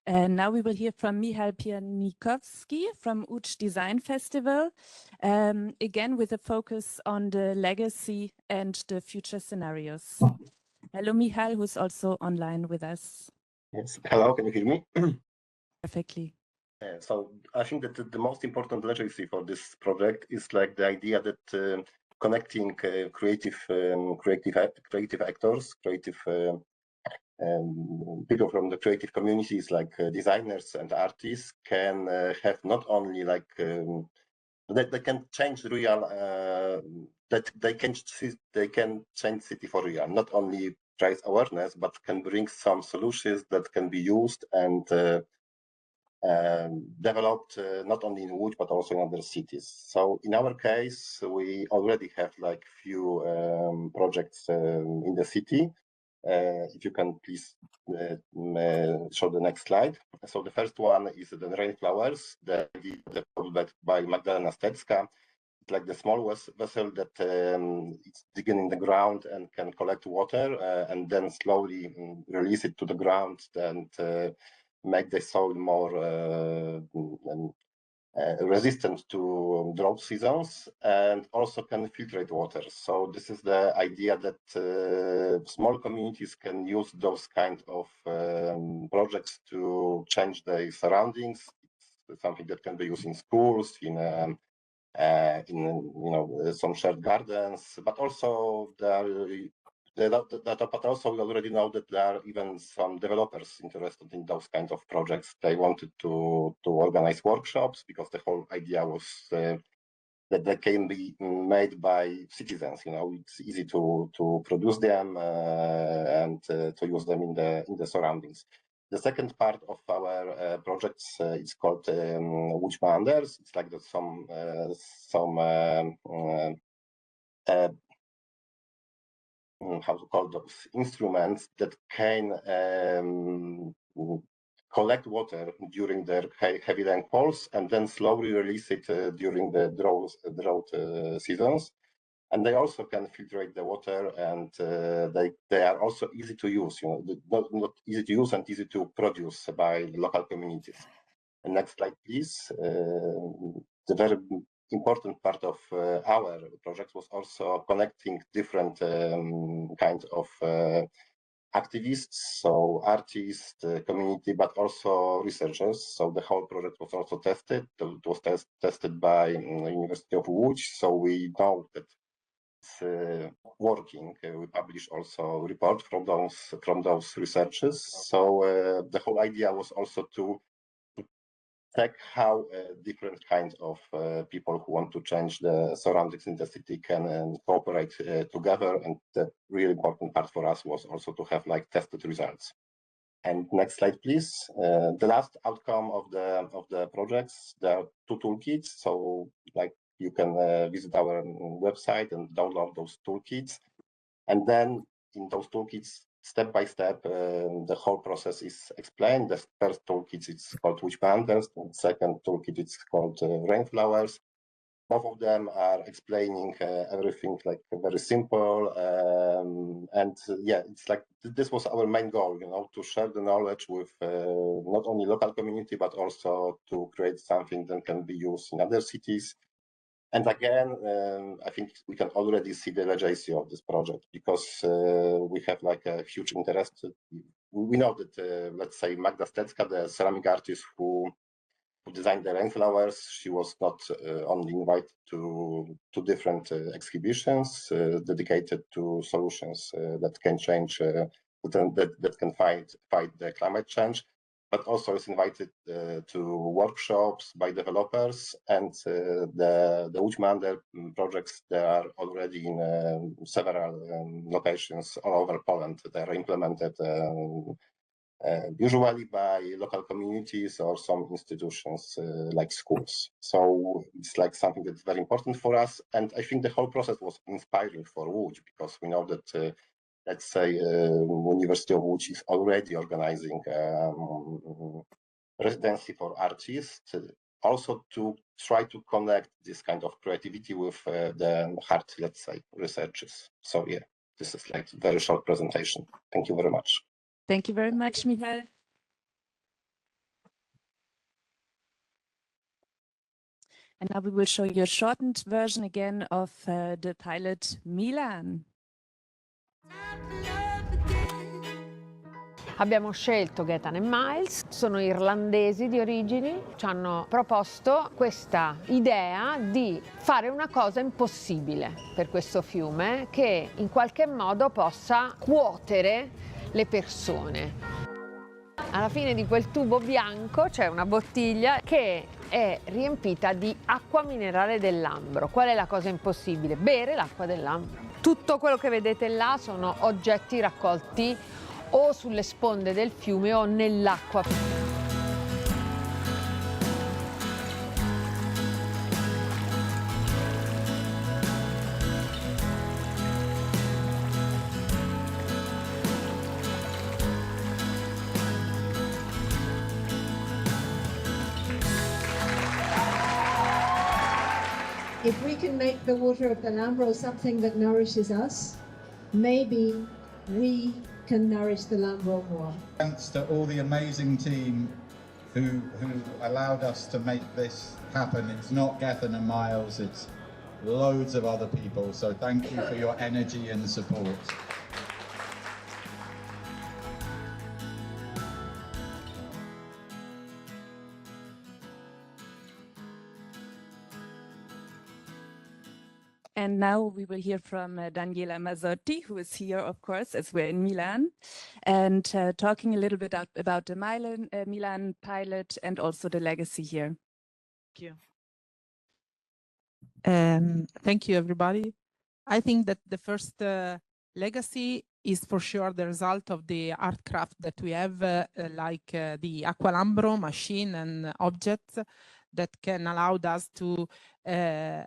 And now we will hear from Michał Piernikowski from Łódź Design Festival, again with a focus on the legacy and the future scenarios. Hello, Michał, who's also online with us. Yes. Hello, can you hear me? Perfectly. So I think that the most important legacy for this project is like the idea that connecting creative actors, people from the creative communities like designers and artists can have not only like that they can change real that they can change city for real, not only raise awareness, but can bring some solutions that can be used and developed not only in Łódź but also in other cities. So in our case, we already have like few projects in the city. If you can please show the next slide. So the first one is the rainflowers, developed by Magdalena Stecka. It's like the small vessel that it's digging in the ground and can collect water and then slowly release it to the ground and make the soil more resistant to drought seasons, and also can filtrate water. So this is the idea that small communities can use those kind of projects to change their surroundings. It's something that can be used in schools, in some shared gardens, but also but also we already know that there are even some developers interested in those kinds of projects. They wanted to organize workshops because the whole idea was that they can be made by citizens. It's easy to produce them and to use them in the surroundings. The second part of our projects is called Łódź. It's like how to call those instruments that can collect water during their heavy rainfalls and then slowly release it during the drought seasons. And they also can filtrate the water, and they are also easy to use. Not easy to use and easy to produce by local communities. And next slide, please. The very important part of our project was also connecting different kinds of activists, so artists, community, but also researchers. So the whole project was also tested. It was tested by University of Łódź. So we know that it's working. We publish also a report from those researchers. So the whole idea was also to check how different kinds of people who want to change the surroundings in the city can cooperate together. And the really important part for us was also to have tested results. And next slide, please. The last outcome of the projects, there are 2 toolkits. So you can visit our website and download those toolkits. And then in those toolkits, step by step, the whole process is explained. The first toolkit is called Łódź, and second toolkit is called Rainflowers. Both of them are explaining everything very simple. And yeah, it's this was our main goal, to share the knowledge with not only local community, but also to create something that can be used in other cities. And again, I think we can already see the legacy of this project because we have a huge interest. We know that, let's say, Magda Stecka, the ceramic artist who designed the rainflowers, she was not only invited to different exhibitions dedicated to solutions that can change, that can fight the climate change, but also is invited to workshops by developers, and the Łódź projects, they are already in several locations all over Poland. They are implemented usually by local communities or some institutions like schools. So it's something that's very important for us. And I think the whole process was inspiring for Łódź because we know that let's say University of Łódź is already organizing residency for artists, also to try to connect this kind of creativity with the hard, let's say, researches. So yeah, this is a very short presentation. Thank you very much. Thank you very much, Michal. And now we will show you a shortened version again of the pilot Milan. Abbiamo scelto Gaetan e Miles, sono irlandesi di origini, ci hanno proposto questa idea di fare una cosa impossibile per questo fiume che in qualche modo possa cuotere le persone. Alla fine di quel tubo bianco c'è una bottiglia che è riempita di acqua minerale del Lambro. Qual è la cosa impossibile? Bere l'acqua del Lambro. Tutto quello che vedete là sono oggetti raccolti o sulle sponde del fiume o nell'acqua. If we can make the water of the Lambro something that nourishes us, maybe we can nourish the Lambro more. Thanks to all the amazing team who allowed us to make this happen. It's not Gethin and Miles, it's loads of other people. So thank you for your energy and support. And now we will hear from Daniela Mazzotti, who is here, of course, as we're in Milan, and talking a little bit about the Milan pilot and also the legacy here. Thank you. Thank you, everybody. I think that the first legacy is for sure the result of the art craft that we have, like the Aqualambro machine and objects that can allow us to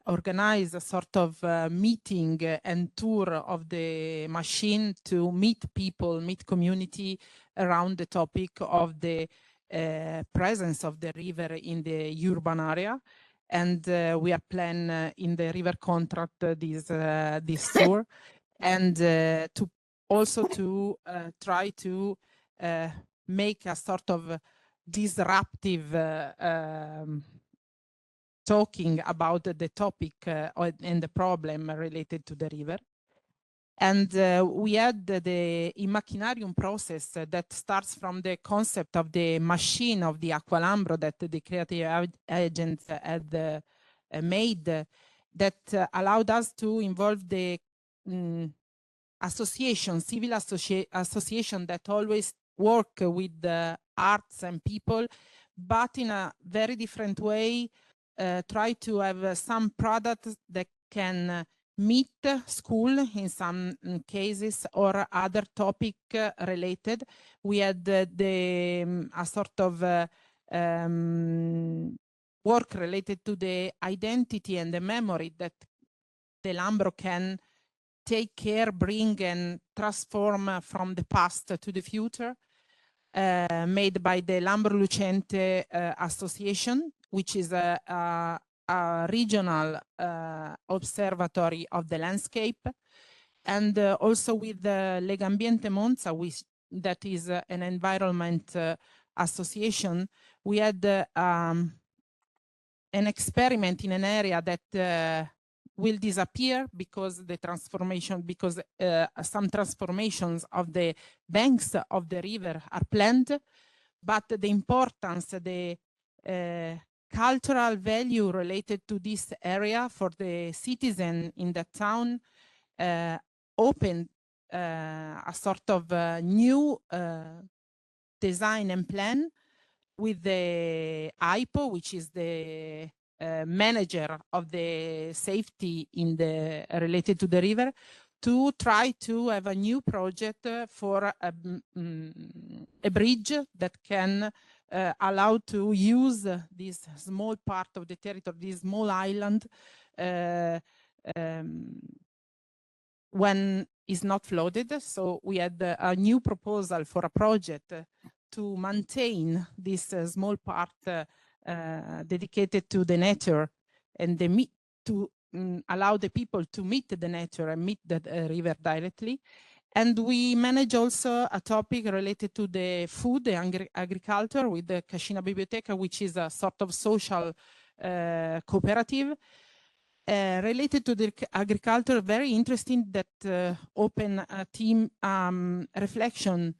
organize a sort of meeting and tour of the machine to meet people, meet community around the topic of the presence of the river in the urban area. And we are planning in the river contract this tour, and to also to try to make a sort of disruptive talking about the topic and the problem related to the river. And we had the Immachinarium process that starts from the concept of the machine of the Aqualambro that the creative agents had made that allowed us to involve the association, civil association that always work with the arts and people, but in a very different way, try to have some products that can meet school in some cases or other topic related. We had a sort of work related to the identity and the memory that the Lambro can take care, bring and transform from the past to the future, made by the Lambro Lucente Association, which is a regional observatory of the landscape, and also with the Legambiente Monza, which that is an environment association. We had an experiment in an area that will disappear because the transformation, because some transformations of the banks of the river are planned, but the importance, the cultural value related to this area for the citizen in the town opened a sort of new design and plan with the IPO, which is the manager of the safety in the related to the river, to try to have a new project for a bridge that can allow to use this small part of the territory, this small island, when it's not flooded. So we had a new proposal for a project to maintain this small part dedicated to the nature and to allow the people to meet the nature and meet the river directly. And we manage also a topic related to the food and agriculture with the Cascina Biblioteca, which is a sort of social cooperative. Related to the agriculture, very interesting that open a team reflection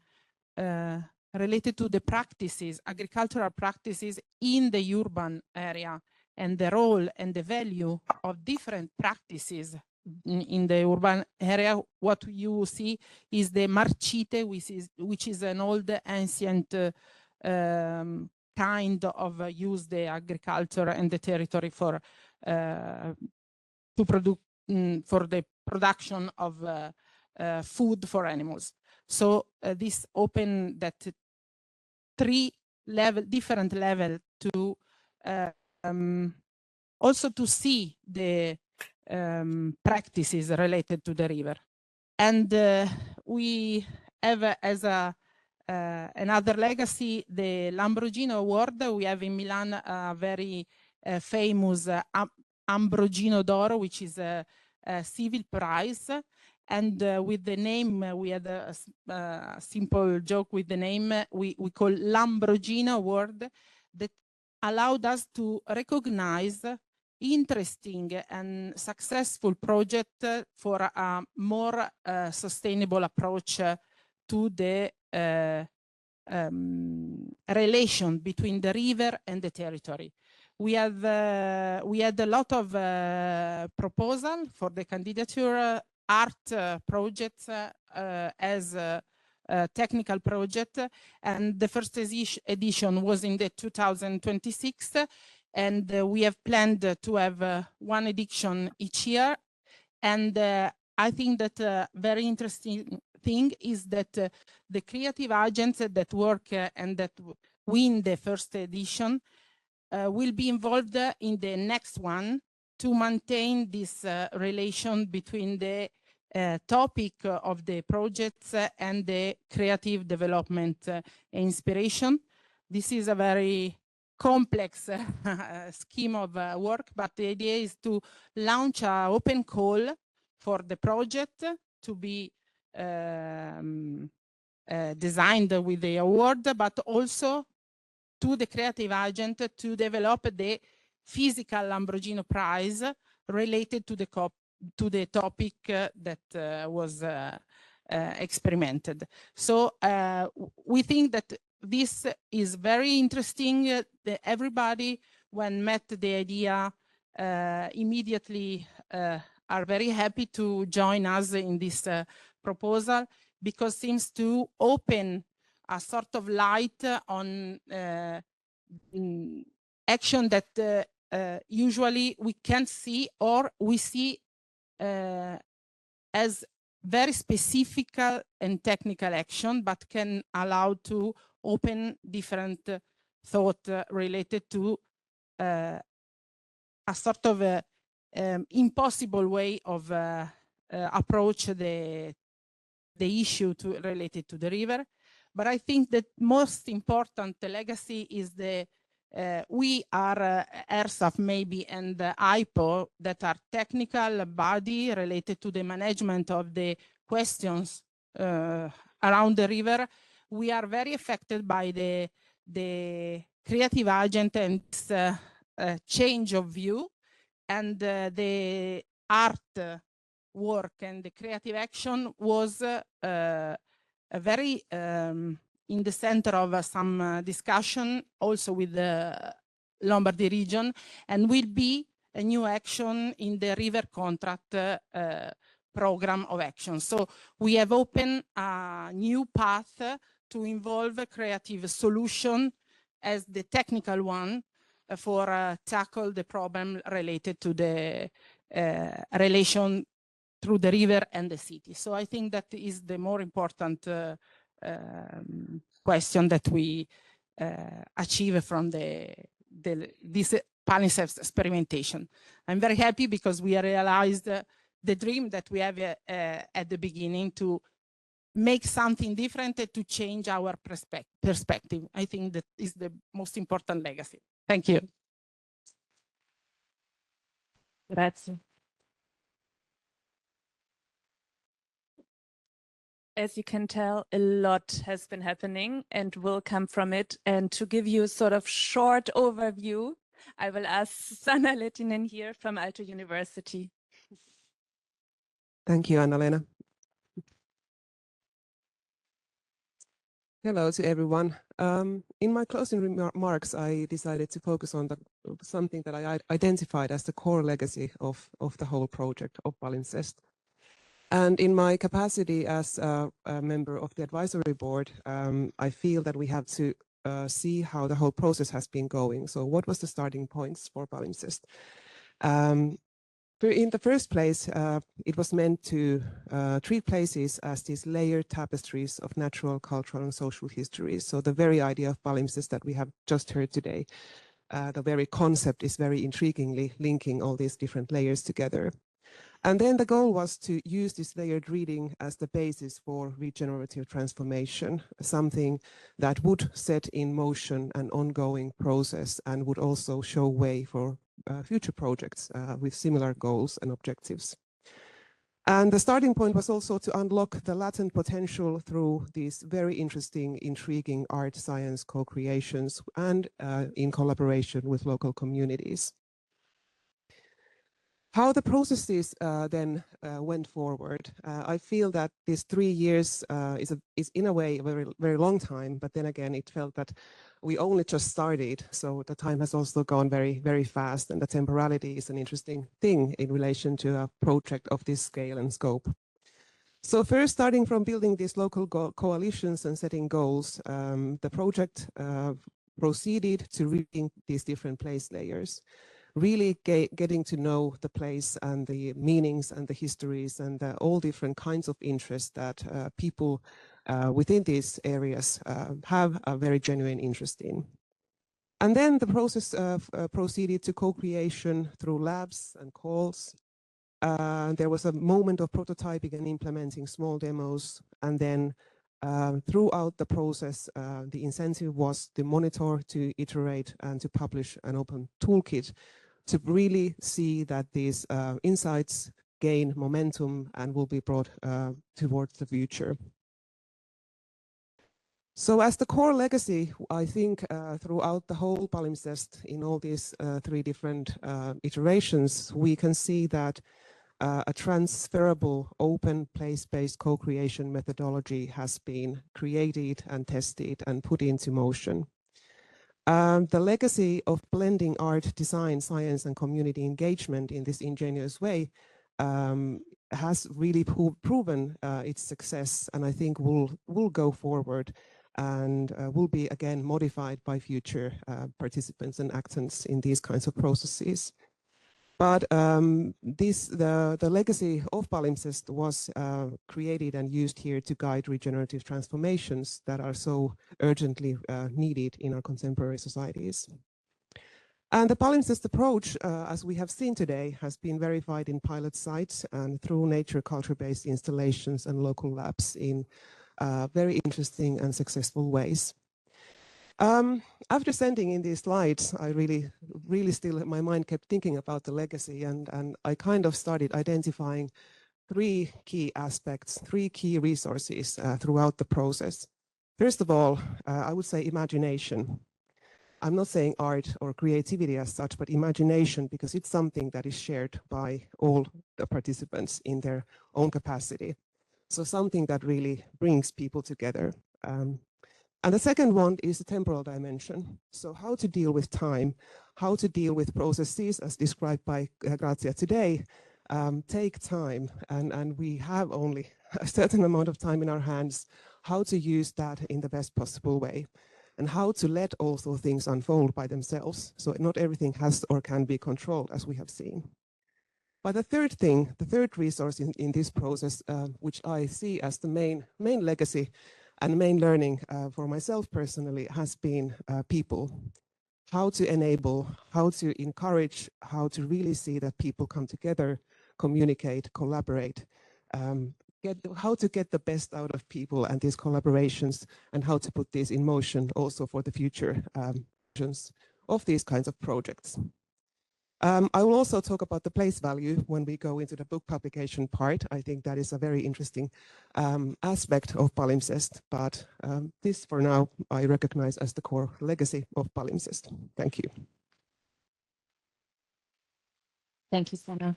related to the practices, agricultural practices in the urban area, and the role and the value of different practices in the urban area. What you see is the marchite, which is an old ancient kind of use the agriculture and the territory for to produce for the production of food for animals. So this open that different level to also to see the practices related to the river. And we have as another legacy the Lambrogino Award. We have in Milan a very famous Ambrogino d'Oro, which is a civil prize. And with the name, we had a simple joke with the name. We call Lambrogino Award, that allowed us to recognize interesting and successful project for a more sustainable approach to the relation between the river and the territory. We had a lot of proposal for the candidature, art projects as a technical project, and the first edition was in the 2026, and we have planned to have one edition each year. And I think that a very interesting thing is that the creative agents that work and that win the first edition will be involved in the next one to maintain this relation between the topic of the projects and the creative development inspiration. This is a very complex scheme of work, but the idea is to launch an open call for the project to be designed with the award, but also to the creative agent to develop the physical Lambrogino Prize related to the topic that was experimented. So we think that this is very interesting. Everybody, when met the idea, immediately are very happy to join us in this proposal, because it seems to open a sort of light on action that usually we can't see, or we see as very specific and technical action, but can allow to open different thought related to a sort of impossible way of approach the issue related to the river. But I think that most important legacy is the we are ERSAF maybe and IPO, that are technical body related to the management of the questions around the river. We are very affected by the creative agent and change of view, and the art work and the creative action was a very in the center of some discussion also with the Lombardy region, and will be a new action in the river contract program of action. So we have opened a new path to involve a creative solution as the technical one for tackle the problem related to the relation through the river and the city. So I think that is the more important question that we achieve from this PALIMPSEST experimentation. I'm very happy because we realized the dream that we have at the beginning to make something different and to change our perspective. I think that is the most important legacy. Thank you. Grazie. As you can tell, a lot has been happening and will come from it. And to give you a sort of short overview, I will ask Sanna Lehtinen here from Aalto University. Thank you, Anna-Lena. Hello to everyone. In my closing remarks, I decided to focus on something that I identified as the core legacy of the whole project of PALIMPSEST. And in my capacity as a member of the advisory board, I feel that we have to see how the whole process has been going. So what was the starting points for PALIMPSEST? In the first place, it was meant to treat places as these layered tapestries of natural, cultural, and social histories. So the very idea of PALIMPSEST that we have just heard today, the very concept is very intriguingly linking all these different layers together. And then the goal was to use this layered reading as the basis for regenerative transformation, something that would set in motion an ongoing process and would also show way for future projects with similar goals and objectives. And the starting point was also to unlock the latent potential through these very interesting, intriguing art science co-creations and in collaboration with local communities. How the processes then went forward, I feel that these 3 years is in a way a very long time, but then again, it felt that we only just started, so the time has also gone very fast, and the temporality is an interesting thing in relation to a project of this scale and scope. So first, starting from building these local coalitions and setting goals, the project proceeded to reading these different place layers, really getting to know the place and the meanings and the histories and all different kinds of interests that people within these areas have a very genuine interest in. And then the process proceeded to co-creation through labs and calls. There was a moment of prototyping and implementing small demos, and then throughout the process, the incentive was to monitor, to iterate, and to publish an open toolkit to really see that these insights gain momentum and will be brought towards the future. So as the core legacy, I think throughout the whole PALIMPSEST in all these 3 different iterations, we can see that a transferable open place-based co-creation methodology has been created and tested and put into motion. The legacy of blending art, design, science, and community engagement in this ingenious way has really proven its success, and I think will go forward and will be again modified by future participants and actants in these kinds of processes. But the legacy of PALIMPSEST was created and used here to guide regenerative transformations that are so urgently needed in our contemporary societies. And the PALIMPSEST approach, as we have seen today, has been verified in pilot sites and through nature culture-based installations and local labs in very interesting and successful ways. After sending in these slides, I really still, my mind kept thinking about the legacy, and I kind of started identifying 3 key aspects, 3 key resources throughout the process. First of all, I would say imagination. I'm not saying art or creativity as such, but imagination, because it's something that is shared by all the participants in their own capacity. So something that really brings people together. And the second one is the temporal dimension. So how to deal with time, how to deal with processes as described by Grazia today, take time, and we have only a certain amount of time in our hands, how to use that in the best possible way, and how to let also things unfold by themselves. So not everything has or can be controlled, as we have seen. But the third resource in this process, which I see as the main legacy and main learning for myself personally, has been people. How to enable, how to encourage, how to really see that people come together, communicate, collaborate, how to get the best out of people and these collaborations, and how to put this in motion also for the future versions of these kinds of projects. I will also talk about the place value when we go into the book publication part. I think that is a very interesting aspect of PALIMPSEST, but this for now I recognize as the core legacy of PALIMPSEST. Thank you. Thank you, Sana.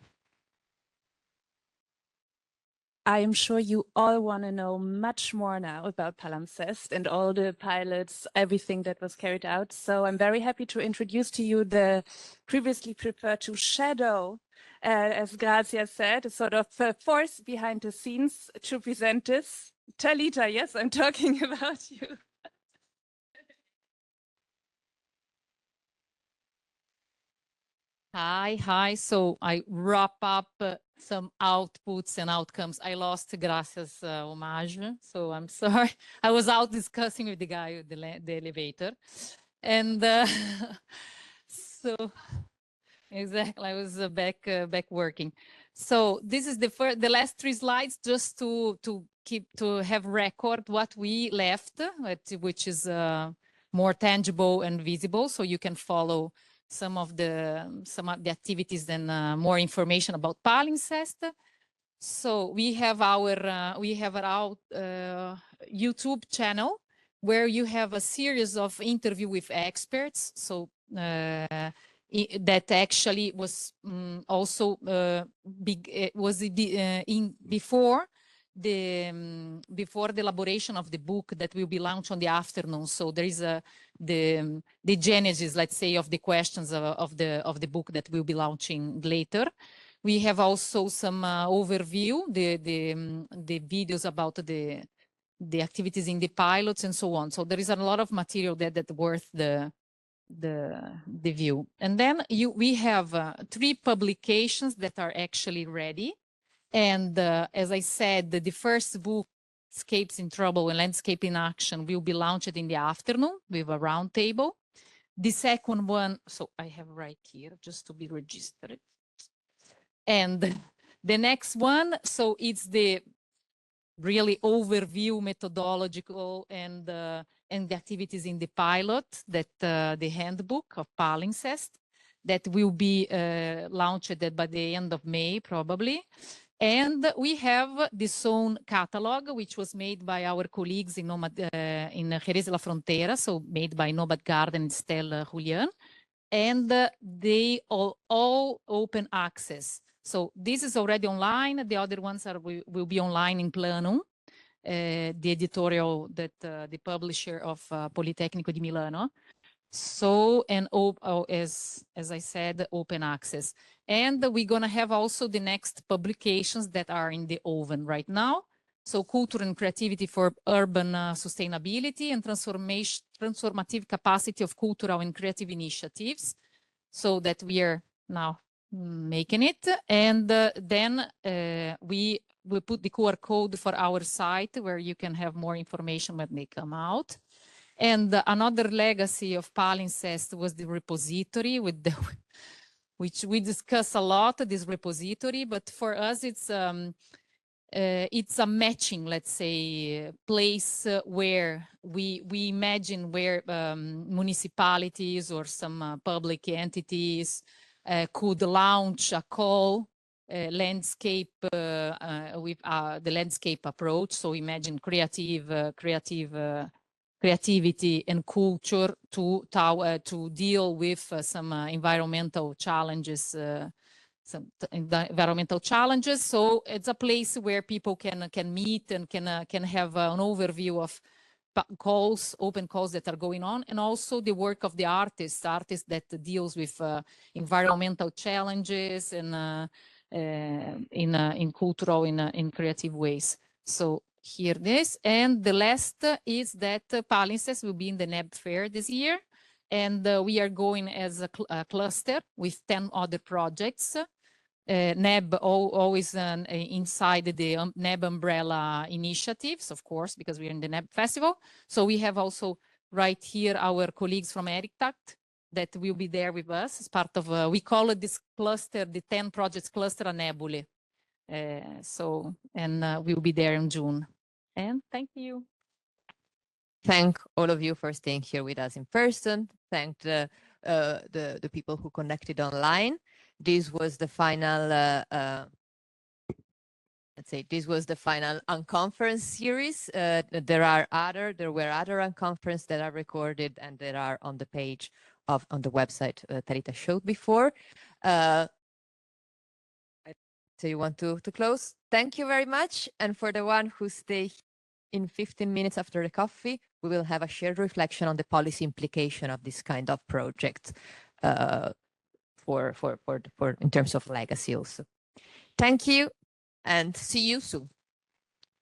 I am sure you all want to know much more now about PALIMPSEST and all the pilots, everything that was carried out. So I'm very happy to introduce to you the previously referred to shadow, as Grazia said, a sort of force behind the scenes to present this. Talita, yes, I'm talking about you. Hi. So I wrap up some outputs and outcomes. I lost Gracia's homage, so I'm sorry. I was out discussing with the guy with the elevator. And so, exactly, I was back working. So this is the last 3 slides, just to have record what we left, which is more tangible and visible, so you can follow some of the activities and more information about palimpsest. So we have our YouTube channel where you have a series of interview with experts. So that actually was also before the elaboration of the book that will be launched on the afternoon. So there is the genesis, let's say, of the questions of the book that will be launching later. We have also some overview, the videos about the activities in the pilots and so on. So there is a lot of material that worth the view. And then we have 3 publications that are actually ready. And as I said, the first book, Escapes in Trouble and Landscape in Action, will be launched in the afternoon with a roundtable. The second one, so I have right here just to be registered. And the next one, so it's the really overview methodological and the activities in the pilot, that the handbook of palimpsest that will be launched by the end of May probably. And we have the zone catalog, which was made by our colleagues in Jerez de la Frontera, so made by Nomad Garden and Stella Julian, and they all open access. So this is already online. The other ones will be online in Planum, the editorial that the publisher of Politecnico di Milano. So, and as I said, open access. And we're going to have also the next publications that are in the oven right now. So culture and creativity for urban sustainability and transformative capacity of cultural and creative initiatives. So that we are now making it. And then we will put the QR code for our site where you can have more information when they come out. And another legacy of palimpsest was the repository, which we discuss a lot, this repository, but for us it's a matching, let's say, place where we imagine where municipalities or some public entities could launch a call landscape with the landscape approach. So imagine creativity and culture to deal with some environmental challenges. So it's a place where people can meet and can have an overview of open calls that are going on, and also the work of the artists that deals with environmental challenges and in cultural, in creative ways. So here it is. And the last is that palimpsest will be in the NEB fair this year. And we are going as a cluster with 10 other projects. NEB always inside the NEB umbrella initiatives, of course, because we're in the NEB festival. So we have also right here our colleagues from ERICTACT that will be there with us as part of, we call it this cluster, the 10 projects cluster a Nebule. And we'll be there in June. And thank you. Thank all of you for staying here with us in person. Thank the people who connected online. This was the final, let's say, this was the final Unconference series. There were other Unconference that are recorded and that are on the page on the website Tarita showed before. So you want to close? Thank you very much. And for the one who stay in 15 minutes after the coffee, we will have a shared reflection on the policy implication of this kind of project for in terms of legacy also. Thank you and see you soon.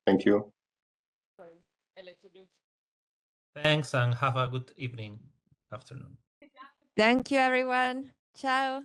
Thank you. Thanks and have a good evening, afternoon. Thank you, everyone. Ciao.